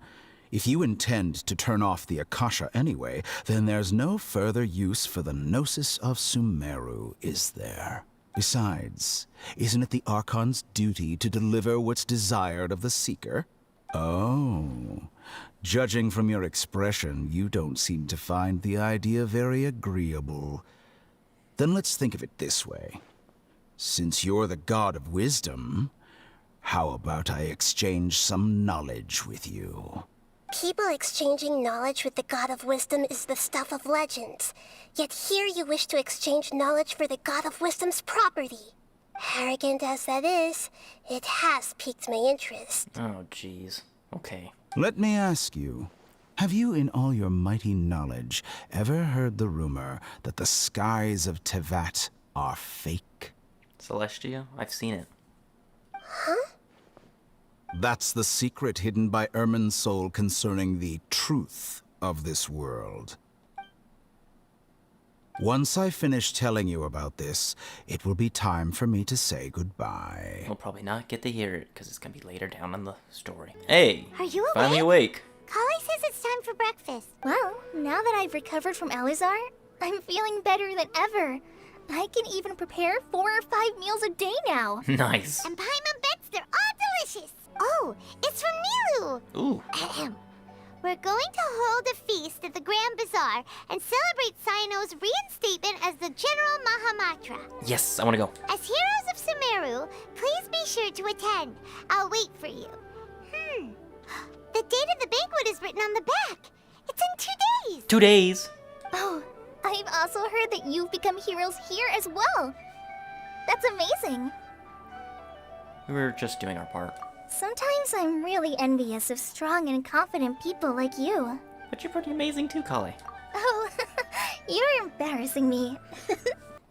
Speaker 3: If you intend to turn off the Akasha anyway, then there's no further use for the Gnosis of Sumeru, is there? Besides, isn't it the Archon's duty to deliver what's desired of the Seeker? Oh, judging from your expression, you don't seem to find the idea very agreeable. Then let's think of it this way. Since you're the god of wisdom, how about I exchange some knowledge with you?
Speaker 7: People exchanging knowledge with the God of Wisdom is the stuff of legends. Yet here you wish to exchange knowledge for the God of Wisdom's property. Arrogant as that is, it has piqued my interest.
Speaker 2: Oh, jeez. Okay.
Speaker 3: Let me ask you, have you in all your mighty knowledge ever heard the rumor that the skies of Tevat are fake?
Speaker 2: Celestia? I've seen it.
Speaker 7: Huh?
Speaker 3: That's the secret hidden by Irminsul concerning the truth of this world. Once I finish telling you about this, it will be time for me to say goodbye.
Speaker 2: We'll probably not get to hear it, because it's going to be later down in the story. Hey!
Speaker 6: Are you
Speaker 2: finally awake?
Speaker 6: Kali says it's time for breakfast.
Speaker 13: Well, now that I've recovered from Elazar, I'm feeling better than ever. I can even prepare 4 or 5 meals a day now.
Speaker 2: Nice.
Speaker 6: And Paimon bets they're all delicious. Oh, it's from Nilu.
Speaker 2: Ooh.
Speaker 6: Ahem. We're going to hold a feast at the Grand Bazaar and celebrate Cyano's reinstatement as the General Mahamatra.
Speaker 2: Yes, I want to go.
Speaker 6: As heroes of Sumeru, please be sure to attend. I'll wait for you. The date of the banquet is written on the back. It's in 2 days.
Speaker 2: 2 days.
Speaker 13: Oh, I've also heard that you've become heroes here as well. That's amazing.
Speaker 2: We're just doing our part.
Speaker 13: Sometimes I'm really envious of strong and confident people like you.
Speaker 2: But you're pretty amazing too, Kale.
Speaker 13: Oh, you're embarrassing me.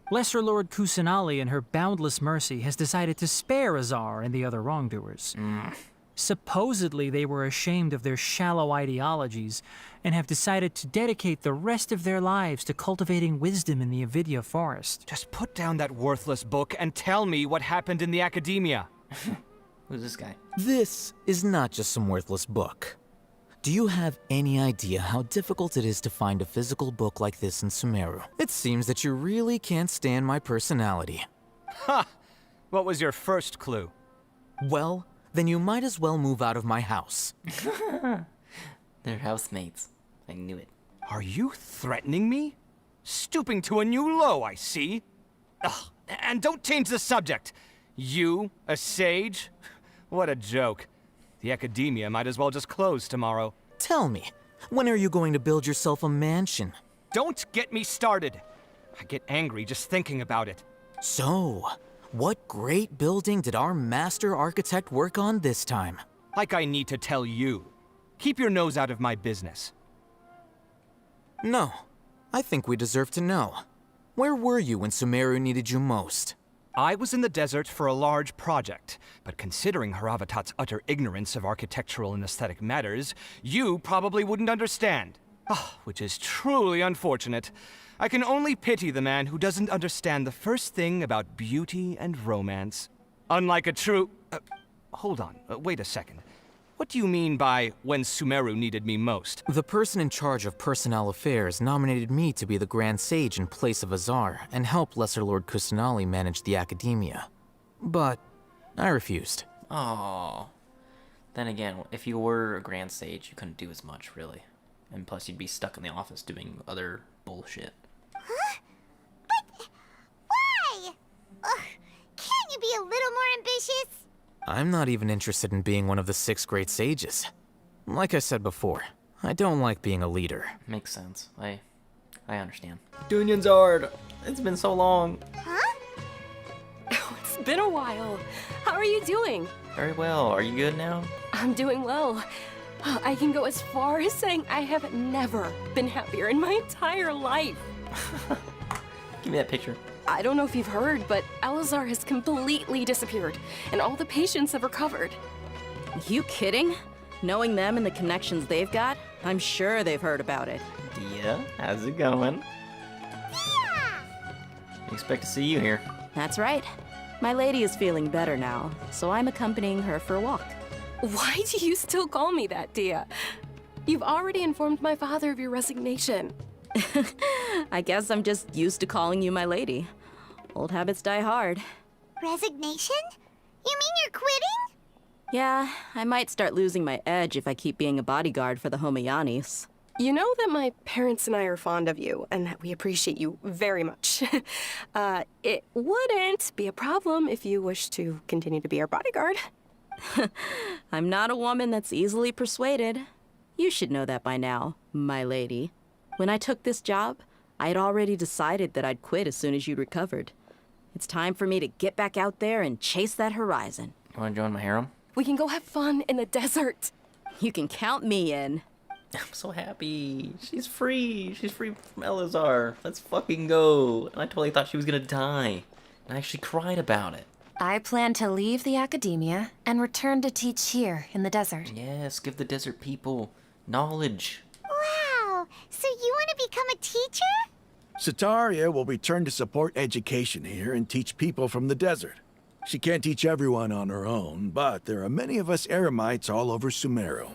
Speaker 15: Lesser Lord Kusanali, in her boundless mercy, has decided to spare Azar and the other wrongdoers. Supposedly, they were ashamed of their shallow ideologies and have decided to dedicate the rest of their lives to cultivating wisdom in the Avidya forest.
Speaker 10: Just put down that worthless book and tell me what happened in the academia.
Speaker 2: Who's this guy?
Speaker 16: This is not just some worthless book. Do you have any idea how difficult it is to find a physical book like this in Sumeru? It seems that you really can't stand my personality.
Speaker 10: Ha! What was your first clue?
Speaker 16: Well, then you might as well move out of my house.
Speaker 2: They're housemates. I knew it.
Speaker 10: Are you threatening me? Stooping to a new low, I see. Ugh, and don't change the subject. You, a sage? What a joke. The academia might as well just close tomorrow.
Speaker 16: Tell me, when are you going to build yourself a mansion?
Speaker 10: Don't get me started. I get angry just thinking about it.
Speaker 16: So, what great building did our master architect work on this time?
Speaker 10: Like I need to tell you. Keep your nose out of my business.
Speaker 16: No, I think we deserve to know. Where were you when Sumeru needed you most?
Speaker 10: I was in the desert for a large project, but considering Haravatat's utter ignorance of architectural and aesthetic matters, you probably wouldn't understand. Which is truly unfortunate. I can only pity the man who doesn't understand the first thing about beauty and romance. Unlike a true... hold on, wait a second. What do you mean by when Sumeru needed me most?
Speaker 16: The person in charge of personnel affairs nominated me to be the Grand Sage in place of Azar and help Lesser Lord Kusanali manage the academia. But I refused.
Speaker 2: Oh. Then again, if you were a Grand Sage, you couldn't do as much, really. And plus, you'd be stuck in the office doing other bullshit.
Speaker 6: Huh? But why? Ugh, can't you be a little more ambitious?
Speaker 16: I'm not even interested in being one of the 6 great sages. Like I said before, I don't like being a leader.
Speaker 2: Makes sense. I understand. Dunyan Zard! It's been so long.
Speaker 6: Huh?
Speaker 19: It's been a while. How are you doing?
Speaker 2: Very well. Are you good now?
Speaker 19: I'm doing well. I can go as far as saying I have never been happier in my entire life.
Speaker 2: Give me that picture.
Speaker 19: I don't know if you've heard, but Elazar has completely disappeared, and all the patients have recovered.
Speaker 5: You kidding? Knowing them and the connections they've got, I'm sure they've heard about it.
Speaker 2: Dia, how's it going? Expect to see you here.
Speaker 5: That's right. My lady is feeling better now, so I'm accompanying her for a walk.
Speaker 19: Why do you still call me that, Dia? You've already informed my father of your resignation.
Speaker 5: I guess I'm just used to calling you my lady. Old habits die hard.
Speaker 6: Resignation? You mean you're quitting?
Speaker 5: Yeah, I might start losing my edge if I keep being a bodyguard for the Homayanis.
Speaker 19: You know that my parents and I are fond of you, and that we appreciate you very much. It wouldn't be a problem if you wish to continue to be our bodyguard.
Speaker 5: I'm not a woman that's easily persuaded. You should know that by now, my lady. When I took this job, I had already decided that I'd quit as soon as you'd recovered. It's time for me to get back out there and chase that horizon.
Speaker 2: You wanna join my harem?
Speaker 19: We can go have fun in the desert.
Speaker 5: You can count me in.
Speaker 2: I'm so happy. She's free. She's free from Elazar. Let's fucking go. And I totally thought she was gonna die. And I actually cried about it.
Speaker 12: I plan to leave the academia and return to teach here in the desert.
Speaker 2: Yes, give the desert people knowledge.
Speaker 6: Wow, so you want to become a teacher?
Speaker 3: Sataria will return to support education here and teach people from the desert. She can't teach everyone on her own, but there are many of us Eremites all over Sumeru.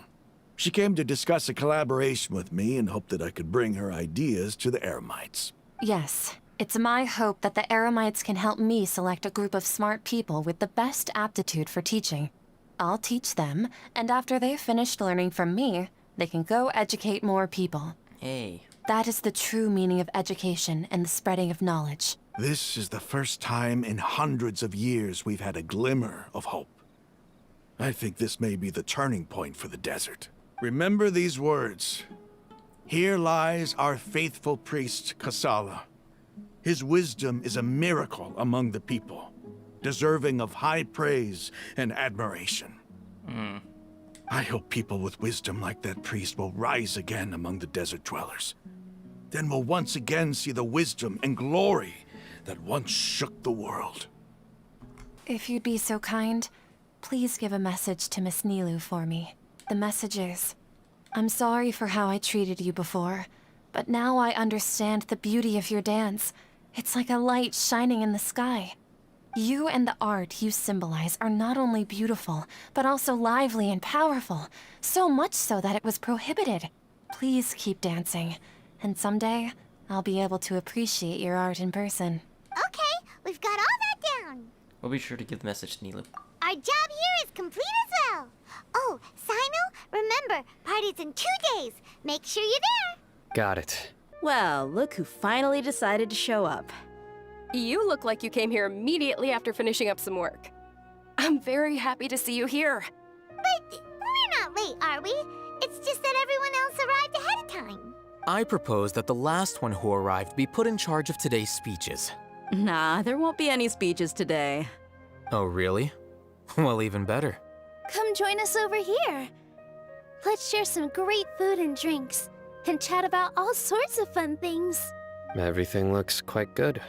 Speaker 3: She came to discuss a collaboration with me and hoped that I could bring her ideas to the Eremites.
Speaker 12: Yes, it's my hope that the Eremites can help me select a group of smart people with the best aptitude for teaching. I'll teach them, and after they've finished learning from me, they can go educate more people.
Speaker 2: Hey.
Speaker 12: That is the true meaning of education and the spreading of knowledge.
Speaker 3: This is the first time in hundreds of years we've had a glimmer of hope. I think this may be the turning point for the desert. Remember these words. Here lies our faithful priest, Kasala. His wisdom is a miracle among the people, deserving of high praise and admiration. I hope people with wisdom like that priest will rise again among the desert dwellers. Then we'll once again see the wisdom and glory that once shook the world.
Speaker 12: If you'd be so kind, please give a message to Miss Nilu for me. The message is, I'm sorry for how I treated you before, but now I understand the beauty of your dance. It's like a light shining in the sky. You and the art you symbolize are not only beautiful, but also lively and powerful, so much so that it was prohibited. Please keep dancing, and someday, I'll be able to appreciate your art in person.
Speaker 6: Okay, we've got all that down.
Speaker 2: We'll be sure to give the message to Nilu.
Speaker 6: Our job here is complete as well. Oh, Sino, remember, party's in 2 days. Make sure you're there.
Speaker 17: Got it.
Speaker 5: Well, look who finally decided to show up.
Speaker 19: You look like you came here immediately after finishing up some work. I'm very happy to see you here.
Speaker 6: But we're not late, are we? It's just that everyone else arrived ahead of time.
Speaker 16: I propose that the last one who arrived be put in charge of today's speeches.
Speaker 5: Nah, there won't be any speeches today.
Speaker 16: Oh, really? Well, even better.
Speaker 7: Come join us over here. Let's share some great food and drinks, and chat about all sorts of fun things.
Speaker 17: Everything looks quite good.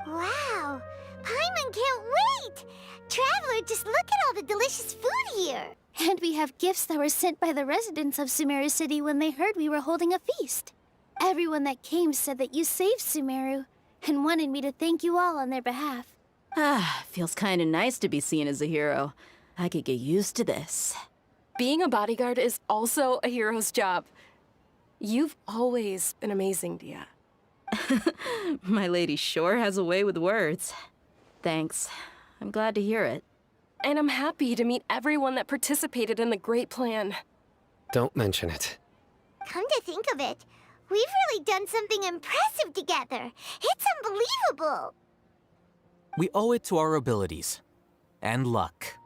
Speaker 6: Wow, Paimon can't wait! Traveler, just look at all the delicious food here.
Speaker 7: And we have gifts that were sent by the residents of Sumeru City when they heard we were holding a feast. Everyone that came said that you saved Sumeru, and wanted me to thank you all on their behalf.
Speaker 5: Ah, feels kinda nice to be seen as a hero. I could get used to this.
Speaker 19: Being a bodyguard is also a hero's job. You've always been amazing, Dia.
Speaker 5: My lady sure has a way with words. Thanks. I'm glad to hear it.
Speaker 19: And I'm happy to meet everyone that participated in the great plan.
Speaker 17: Don't mention it.
Speaker 6: Come to think of it, we've really done something impressive together. It's unbelievable.
Speaker 16: We owe it to our abilities. And luck.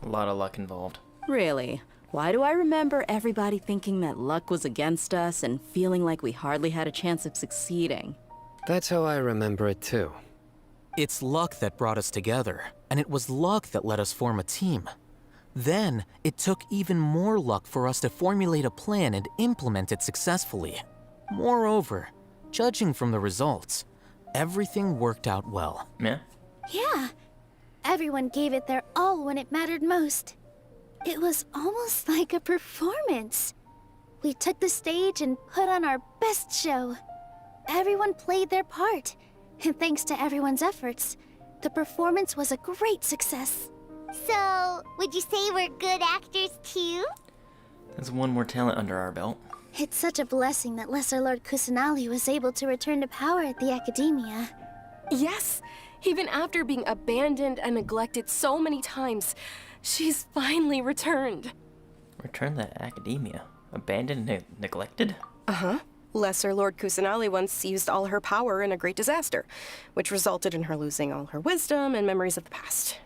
Speaker 2: A lot of luck involved.
Speaker 5: Really? Why do I remember everybody thinking that luck was against us and feeling like we hardly had a chance of succeeding?
Speaker 17: That's how I remember it too.
Speaker 16: It's luck that brought us together, and it was luck that let us form a team. Then, it took even more luck for us to formulate a plan and implement it successfully. Moreover, judging from the results, everything worked out well.
Speaker 2: Yeah?
Speaker 6: Yeah. Everyone gave it their all when it mattered most. It was almost like a performance. We took the stage and put on our best show. Everyone played their part, and thanks to everyone's efforts, the performance was a great success.
Speaker 7: So, would you say we're good actors too?
Speaker 2: That's one more talent under our belt.
Speaker 6: It's such a blessing that Lesser Lord Kusanali was able to return to power at the Academia.
Speaker 19: Yes, even after being abandoned and neglected so many times, she's finally returned.
Speaker 2: Return to Academia? Abandoned and neglected?
Speaker 19: Uh-huh. Lesser Lord Kusanali once used all her power in a great disaster, which resulted in her losing all her wisdom and memories of the past.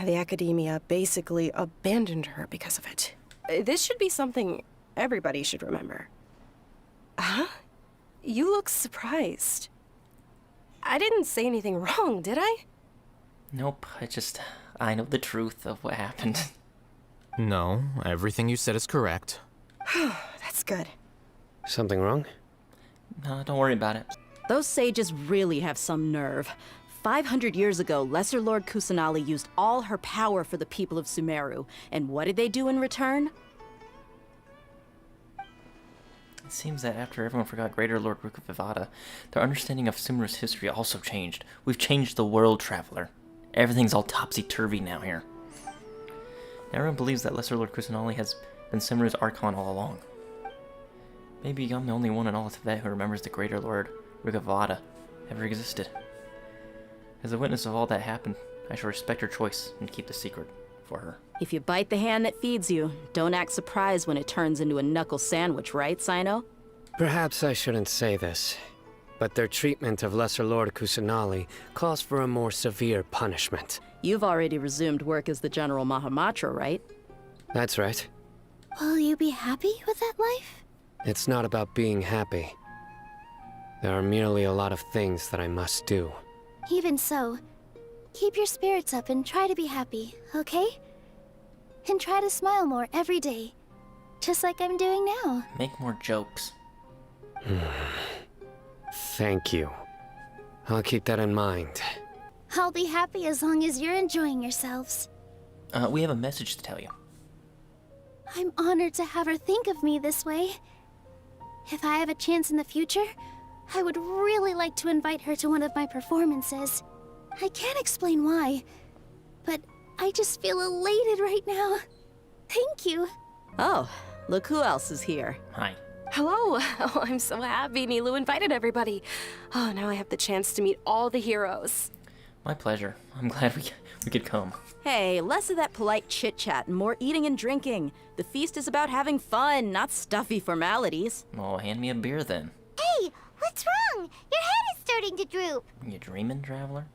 Speaker 19: The Academia basically abandoned her because of it. This should be something everybody should remember. Huh? You look surprised. I didn't say anything wrong, did I?
Speaker 2: Nope, I know the truth of what happened.
Speaker 16: No, everything you said is correct.
Speaker 19: That's good.
Speaker 17: Something wrong?
Speaker 2: No, don't worry about it.
Speaker 5: Those sages really have some nerve. 500 years ago, Lesser Lord Kusanali used all her power for the people of Sumeru. And what did they do in return?
Speaker 2: It seems that after everyone forgot Greater Lord Rukavivada, their understanding of Sumeru's history also changed. We've changed the world, Traveler. Everything's all topsy-turvy now here. Everyone believes that Lesser Lord Kusanali has been Sumeru's Archon all along. Maybe I'm the only one in all of Tibet who remembers the Greater Lord Rukavivada ever existed. As a witness of all that happened, I shall respect her choice and keep the secret for her.
Speaker 5: If you bite the hand that feeds you, don't act surprised when it turns into a knuckle sandwich, right, Sino?
Speaker 17: Perhaps I shouldn't say this, but their treatment of Lesser Lord Kusanali calls for a more severe punishment.
Speaker 5: You've already resumed work as the General Mahamatra, right?
Speaker 17: That's right.
Speaker 6: Will you be happy with that life?
Speaker 17: It's not about being happy. There are merely a lot of things that I must do.
Speaker 6: Even so, keep your spirits up and try to be happy, okay? And try to smile more every day, just like I'm doing now.
Speaker 2: Make more jokes.
Speaker 17: Thank you. I'll keep that in mind.
Speaker 6: I'll be happy as long as you're enjoying yourselves.
Speaker 2: We have a message to tell you.
Speaker 6: I'm honored to have her think of me this way. If I have a chance in the future, I would really like to invite her to one of my performances. I can't explain why, but I just feel elated right now. Thank you.
Speaker 5: Oh, look who else is here.
Speaker 2: Hi.
Speaker 19: Hello. Oh, I'm so happy Nilu invited everybody. Oh, now I have the chance to meet all the heroes.
Speaker 2: My pleasure. I'm glad we could come.
Speaker 5: Hey, less of that polite chit-chat and more eating and drinking. The feast is about having fun, not stuffy formalities.
Speaker 2: Well, hand me a beer then.
Speaker 7: Hey, what's wrong? Your head is starting to droop.
Speaker 2: You dreaming, Traveler?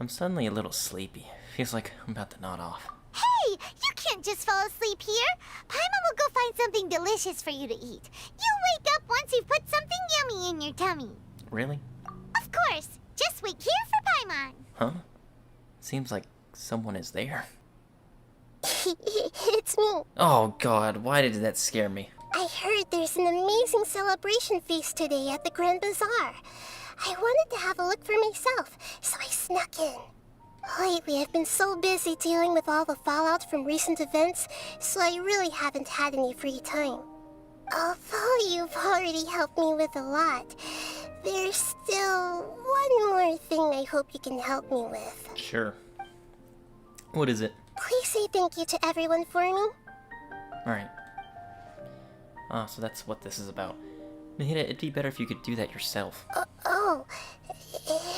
Speaker 2: I'm suddenly a little sleepy. Feels like I'm about to nod off.
Speaker 7: Hey, you can't just fall asleep here. Paimon will go find something delicious for you to eat. You'll wake up once you've put something yummy in your tummy.
Speaker 2: Really?
Speaker 7: Of course. Just wait here for Paimon.
Speaker 2: Huh? Seems like someone is there.
Speaker 7: It's me.
Speaker 2: Oh god, why did that scare me?
Speaker 7: I heard there's an amazing celebration feast today at the Grand Bazaar. I wanted to have a look for myself, so I snuck in. Lately, I've been so busy dealing with all the fallout from recent events, so I really haven't had any free time. Although you've already helped me with a lot, there's still one more thing I hope you can help me with.
Speaker 2: Sure. What is it?
Speaker 7: Please say thank you to everyone for me.
Speaker 2: Alright. Ah, so that's what this is about. Nahida, it'd be better if you could do that yourself.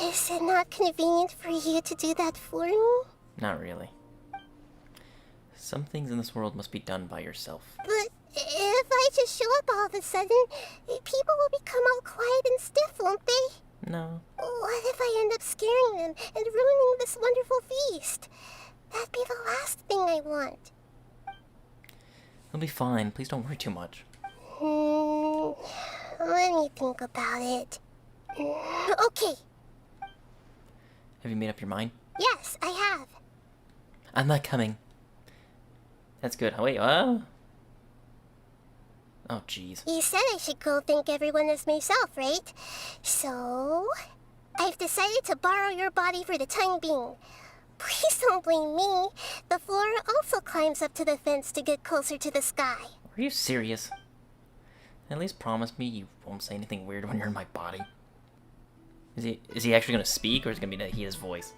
Speaker 7: Is it not convenient for you to do that for me?
Speaker 2: Not really. Some things in this world must be done by yourself.
Speaker 7: But if I just show up all of a sudden, people will become all quiet and stiff, won't they?
Speaker 2: No.
Speaker 7: What if I end up scaring them and ruining this wonderful feast? That'd be the last thing I want.
Speaker 2: It'll be fine. Please don't worry too much.
Speaker 7: Let me think about it. Okay.
Speaker 2: Have you made up your mind?
Speaker 7: Yes, I have.
Speaker 2: I'm not coming. That's good. Oh, wait, what? Oh, jeez.
Speaker 7: You said I should go thank everyone as myself, right? So, I've decided to borrow your body for the time being. Please don't blame me. The flora also climbs up to the fence to get closer to the sky.
Speaker 2: Are you serious? At least promise me you won't say anything weird when you're in my body. Is he actually gonna speak, or is it gonna be Nahida's voice?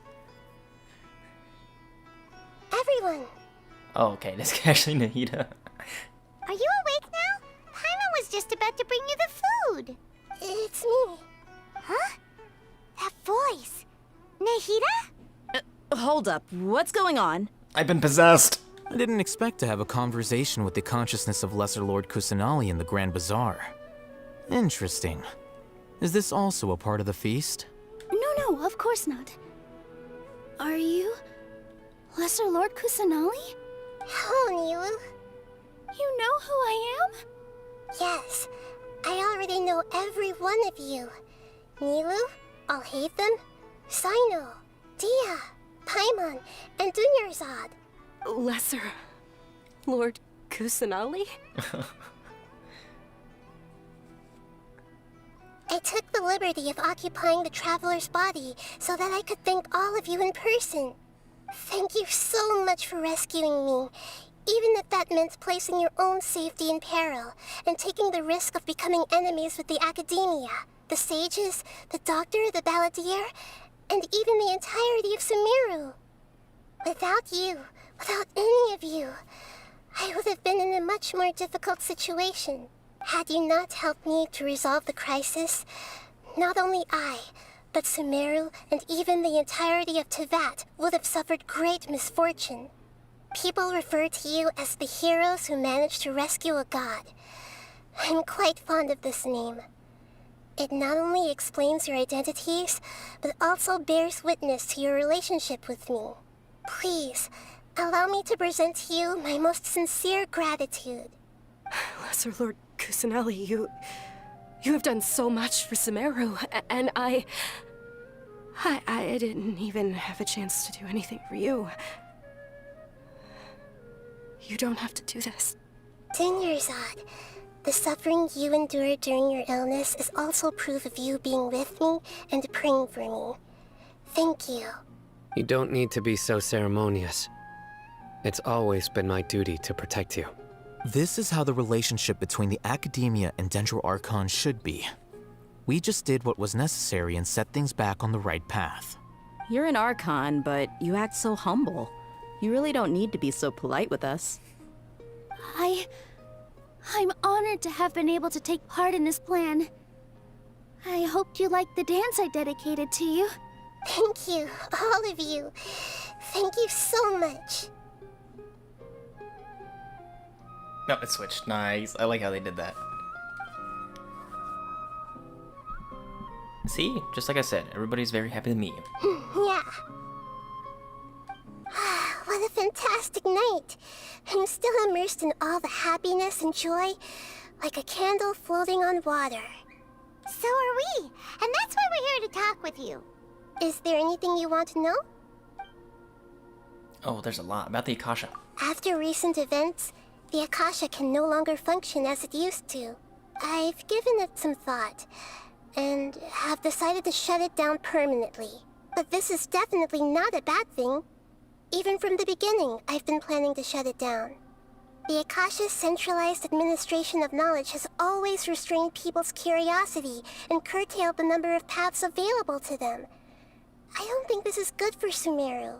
Speaker 7: Everyone!
Speaker 2: Oh, okay, this is actually Nahida.
Speaker 6: Are you awake now? Paimon was just about to bring you the food.
Speaker 7: It's me.
Speaker 6: Huh? That voice. Nahida?
Speaker 5: Hold up. What's going on?
Speaker 2: I've been possessed.
Speaker 16: I didn't expect to have a conversation with the consciousness of Lesser Lord Kusanali in the Grand Bazaar. Interesting. Is this also a part of the feast?
Speaker 13: No, of course not. Are you Lesser Lord Kusanali?
Speaker 7: Hello, Nilu.
Speaker 13: You know who I am?
Speaker 7: Yes, I already know every one of you. Nilu, Alhaitham, Sino, Dia, Paimon, and Dunyarzad.
Speaker 19: Lesser Lord Kusanali?
Speaker 7: I took the liberty of occupying the traveler's body so that I could thank all of you in person. Thank you so much for rescuing me, even if that meant placing your own safety in peril and taking the risk of becoming enemies with the academia, the sages, the doctor, the balladeer, and even the entirety of Sumeru. Without you, without any of you, I would have been in a much more difficult situation. Had you not helped me to resolve the crisis, not only I, but Sumeru and even the entirety of Tevat would have suffered great misfortune. People refer to you as the heroes who managed to rescue a god. I'm quite fond of this name. It not only explains your identities, but also bears witness to your relationship with me. Please, allow me to present to you my most sincere gratitude.
Speaker 19: Lesser Lord Kusanali, you have done so much for Sumeru, and I didn't even have a chance to do anything for you. You don't have to do this.
Speaker 7: Dunyarzad, the suffering you endured during your illness is also proof of you being with me and praying for me. Thank you.
Speaker 17: You don't need to be so ceremonious. It's always been my duty to protect you.
Speaker 16: This is how the relationship between the Academia and Dendro Archon should be. We just did what was necessary and set things back on the right path.
Speaker 5: You're an Archon, but you act so humble. You really don't need to be so polite with us.
Speaker 13: I'm honored to have been able to take part in this plan. I hoped you liked the dance I dedicated to you.
Speaker 7: Thank you, all of you. Thank you so much.
Speaker 2: No, it switched. Nice. I like how they did that. See? Just like I said, everybody's very happy to meet you.
Speaker 7: Yeah. What a fantastic night. I'm still immersed in all the happiness and joy, like a candle floating on water.
Speaker 6: So are we, and that's why we're here to talk with you.
Speaker 7: Is there anything you want to know?
Speaker 2: Oh, there's a lot about the Akasha.
Speaker 7: After recent events, the Akasha can no longer function as it used to. I've given it some thought, and have decided to shut it down permanently. But this is definitely not a bad thing. Even from the beginning, I've been planning to shut it down. The Akasha's centralized administration of knowledge has always restrained people's curiosity and curtailed the number of paths available to them. I don't think this is good for Sumeru.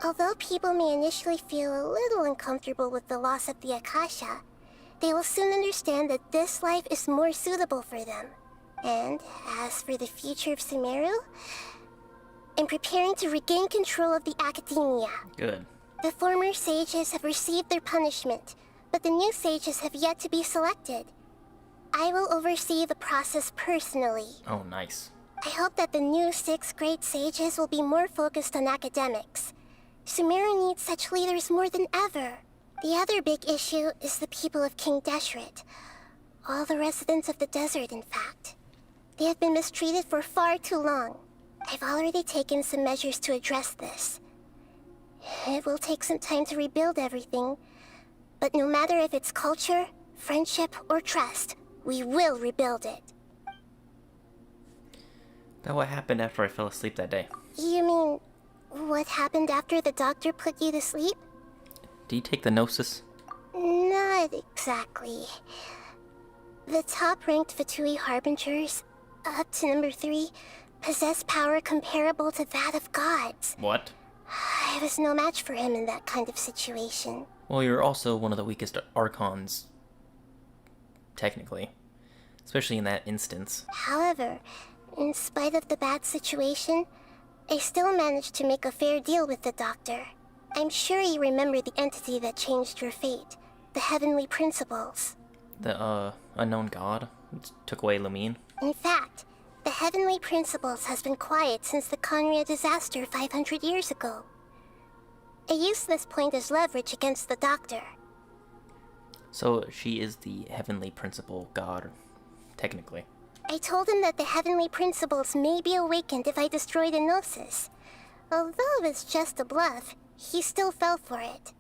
Speaker 7: Although people may initially feel a little uncomfortable with the loss of the Akasha, they will soon understand that this life is more suitable for them. And as for the future of Sumeru, I'm preparing to regain control of the Academia.
Speaker 2: Good.
Speaker 7: The former sages have received their punishment, but the new sages have yet to be selected. I will oversee the process personally.
Speaker 2: Oh, nice.
Speaker 7: I hope that the new 6 great sages will be more focused on academics. Sumeru needs such leaders more than ever. The other big issue is the people of King Deshret. All the residents of the desert, in fact. They have been mistreated for far too long. I've already taken some measures to address this. It will take some time to rebuild everything. But no matter if it's culture, friendship, or trust, we will rebuild it.
Speaker 2: About what happened after I fell asleep that day?
Speaker 7: You mean, what happened after the doctor put you to sleep?
Speaker 2: Did you take the Gnosis?
Speaker 7: Not exactly. The top-ranked Fatui Harbingers, up to number 3, possess power comparable to that of gods.
Speaker 2: What?
Speaker 7: I was no match for him in that kind of situation.
Speaker 2: Well, you're also one of the weakest Archons, technically. Especially in that instance.
Speaker 7: However, in spite of the bad situation, I still managed to make a fair deal with the doctor. I'm sure you remember the entity that changed your fate. The Heavenly Principles.
Speaker 2: The, unknown god? Took away Lumine?
Speaker 7: In fact, the Heavenly Principles has been quiet since the Conria disaster 500 years ago. I used this point as leverage against the doctor.
Speaker 2: So she is the Heavenly Principle god, technically.
Speaker 7: I told him that the Heavenly Principles may be awakened if I destroy the Gnosis. Although it's just a bluff, he still fell for it.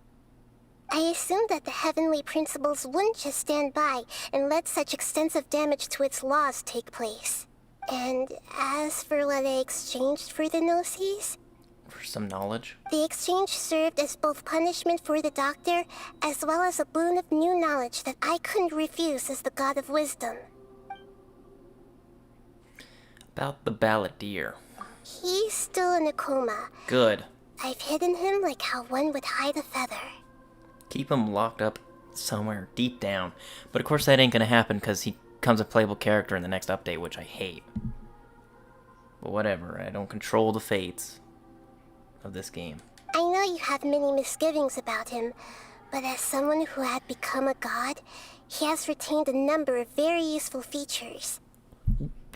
Speaker 7: I assumed that the Heavenly Principles wouldn't just stand by and let such extensive damage to its laws take place. And as for what I exchanged for the Gnosis,
Speaker 2: For some knowledge?
Speaker 7: the exchange served as both punishment for the doctor, as well as a boon of new knowledge that I couldn't refuse as the God of Wisdom.
Speaker 2: About the Balladeer.
Speaker 7: He's still in a coma.
Speaker 2: Good.
Speaker 7: I've hidden him like how one would hide a feather.
Speaker 2: Keep him locked up somewhere deep down. But of course that ain't gonna happen because he becomes a playable character in the next update, which I hate. But whatever, I don't control the fates of this game.
Speaker 7: I know you have many misgivings about him, but as someone who had become a god, he has retained a number of very useful features.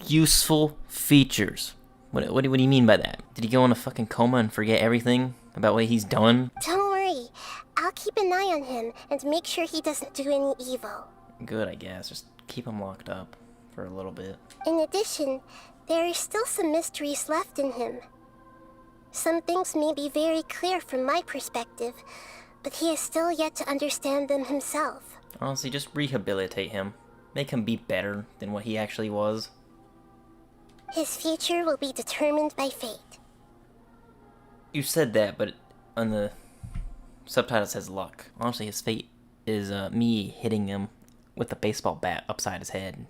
Speaker 2: Useful features. What do you mean by that? Did he go in a fucking coma and forget everything about what he's done?
Speaker 7: Don't worry, I'll keep an eye on him and make sure he doesn't do any evil.
Speaker 2: Good, I guess. Just keep him locked up for a little bit.
Speaker 7: In addition, there are still some mysteries left in him. Some things may be very clear from my perspective, but he is still yet to understand them himself.
Speaker 2: Honestly, just rehabilitate him. Make him be better than what he actually was.
Speaker 7: His future will be determined by fate.
Speaker 2: You said that, but on the subtitle says luck. Honestly, his fate is me hitting him with a baseball bat upside his head,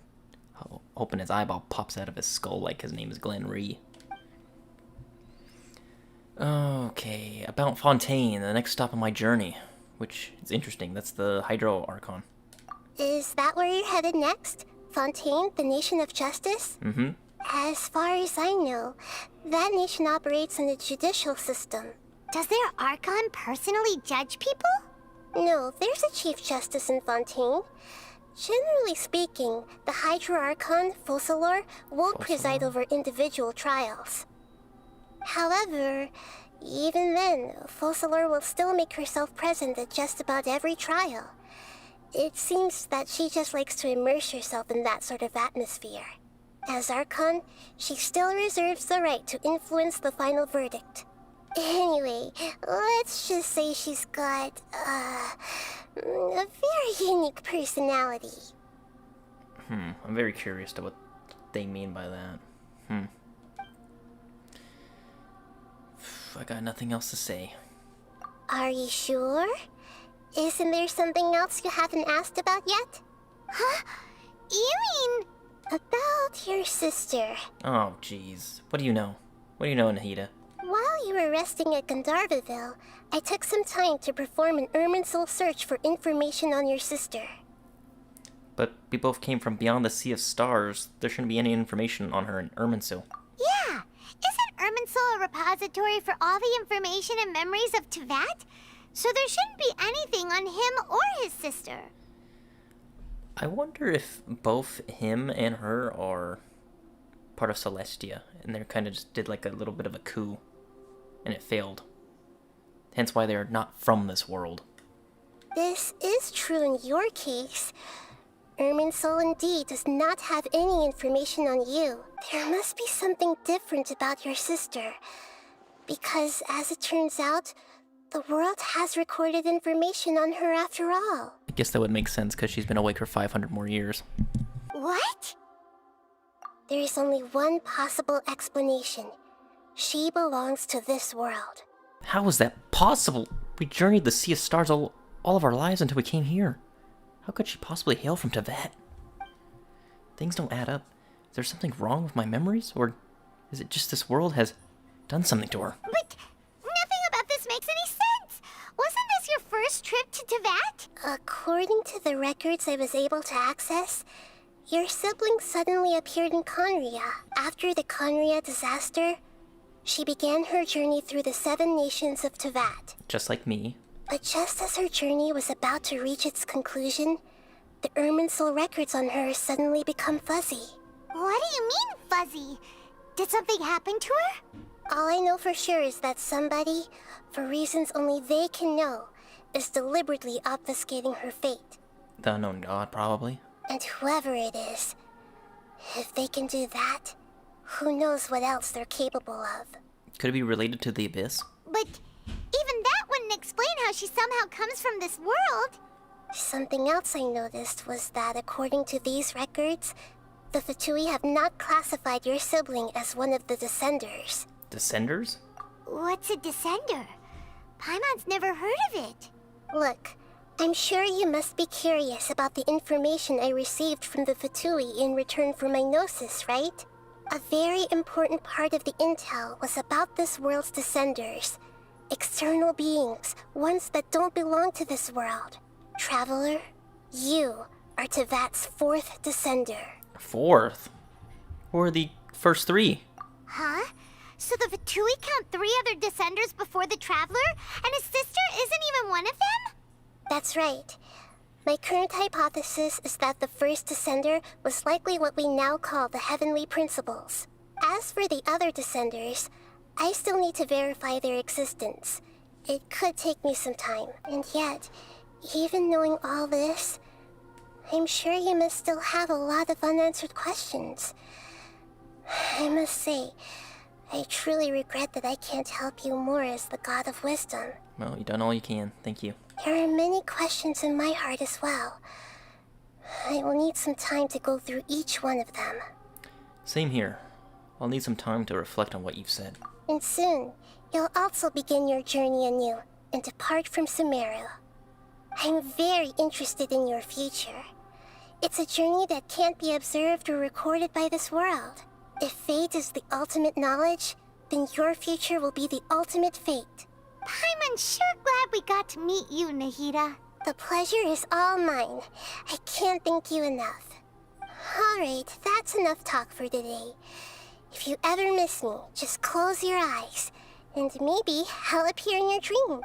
Speaker 2: hoping his eyeball pops out of his skull like his name is Glenn Rhee. Okay, about Fontaine, the next stop on my journey, which is interesting. That's the Hydro Archon.
Speaker 7: Is that where you're headed next? Fontaine, the nation of justice?
Speaker 2: Mm-hmm.
Speaker 7: As far as I know, that nation operates on a judicial system.
Speaker 6: Does their Archon personally judge people?
Speaker 7: No, there's a Chief Justice in Fontaine. Generally speaking, the Hydro Archon, Focalor, won't preside over individual trials. However, even then, Focalor will still make herself present at just about every trial. It seems that she just likes to immerse herself in that sort of atmosphere. As Archon, she still reserves the right to influence the final verdict. Anyway, let's just say she's got, a very unique personality.
Speaker 2: I'm very curious to what they mean by that. I got nothing else to say.
Speaker 7: Are you sure? Isn't there something else you haven't asked about yet?
Speaker 6: Huh? You mean...
Speaker 7: About your sister.
Speaker 2: Oh, jeez. What do you know? What do you know, Nahida?
Speaker 7: While you were resting at Gandharvaville, I took some time to perform an Irminsul search for information on your sister.
Speaker 2: But we both came from beyond the Sea of Stars. There shouldn't be any information on her in Irminsul.
Speaker 6: Yeah! Isn't Irminsul a repository for all the information and memories of Tevat? So there shouldn't be anything on him or his sister.
Speaker 2: I wonder if both him and her are part of Celestia, and they kind of just did like a little bit of a coup, and it failed. Hence why they are not from this world.
Speaker 7: This is true in your case. Irminsul indeed does not have any information on you. There must be something different about your sister. Because, as it turns out, The world has recorded information on her after all.
Speaker 2: I guess that would make sense because she's been awake for 500 more years.
Speaker 7: What? There is only one possible explanation. She belongs to this world.
Speaker 2: How is that possible? We journeyed the Sea of Stars all of our lives until we came here. How could she possibly hail from Teyvat? Things don't add up. Is there something wrong with my memories? Or is it just this world has done something to her?
Speaker 6: But nothing about this makes any sense! Wasn't this your first trip to Teyvat?
Speaker 7: According to the records I was able to access, your sibling suddenly appeared in Conria. After the Conria disaster, she began her journey through the 7 nations of Teyvat.
Speaker 2: Just like me.
Speaker 7: But just as her journey was about to reach its conclusion, the Irminsul records on her suddenly become fuzzy.
Speaker 6: What do you mean, fuzzy? Did something happen to her?
Speaker 7: All I know for sure is that somebody, for reasons only they can know, is deliberately obfuscating her fate.
Speaker 2: The unknown god, probably.
Speaker 7: And whoever it is, if they can do that, who knows what else they're capable of.
Speaker 2: Could it be related to the Abyss?
Speaker 6: But even that wouldn't explain how she somehow comes from this world.
Speaker 7: Something else I noticed was that according to these records, the Fatui have not classified your sibling as one of the Descenders.
Speaker 2: Descenders?
Speaker 6: What's a Descender? Paimon's never heard of it.
Speaker 7: Look, I'm sure you must be curious about the information I received from the Fatui in return for my gnosis, right? A very important part of the intel was about this world's Descenders. External beings, ones that don't belong to this world. Traveler, you are Teyvat's 4th Descender.
Speaker 2: 4th? Who are the first 3?
Speaker 6: Huh? So the Fatui count 3 other Descenders before the Traveler, and his sister isn't even one of them?
Speaker 7: That's right. My current hypothesis is that the first Descender was likely what we now call the Heavenly Principles. As for the other Descenders, I still need to verify their existence. It could take me some time, and yet, even knowing all this, I'm sure you must still have a lot of unanswered questions. I must say, I truly regret that I can't help you more as the God of Wisdom.
Speaker 2: Well, you've done all you can. Thank you.
Speaker 7: There are many questions in my heart as well. I will need some time to go through each one of them.
Speaker 2: Same here. I'll need some time to reflect on what you've said.
Speaker 7: And soon, you'll also begin your journey anew and depart from Sumeru. I'm very interested in your future. It's a journey that can't be observed or recorded by this world. If fate is the ultimate knowledge, then your future will be the ultimate fate.
Speaker 6: Paimon's sure glad we got to meet you, Nahida.
Speaker 7: The pleasure is all mine. I can't thank you enough. Alright, that's enough talk for today. If you ever miss me, just close your eyes, and maybe I'll appear in your dream.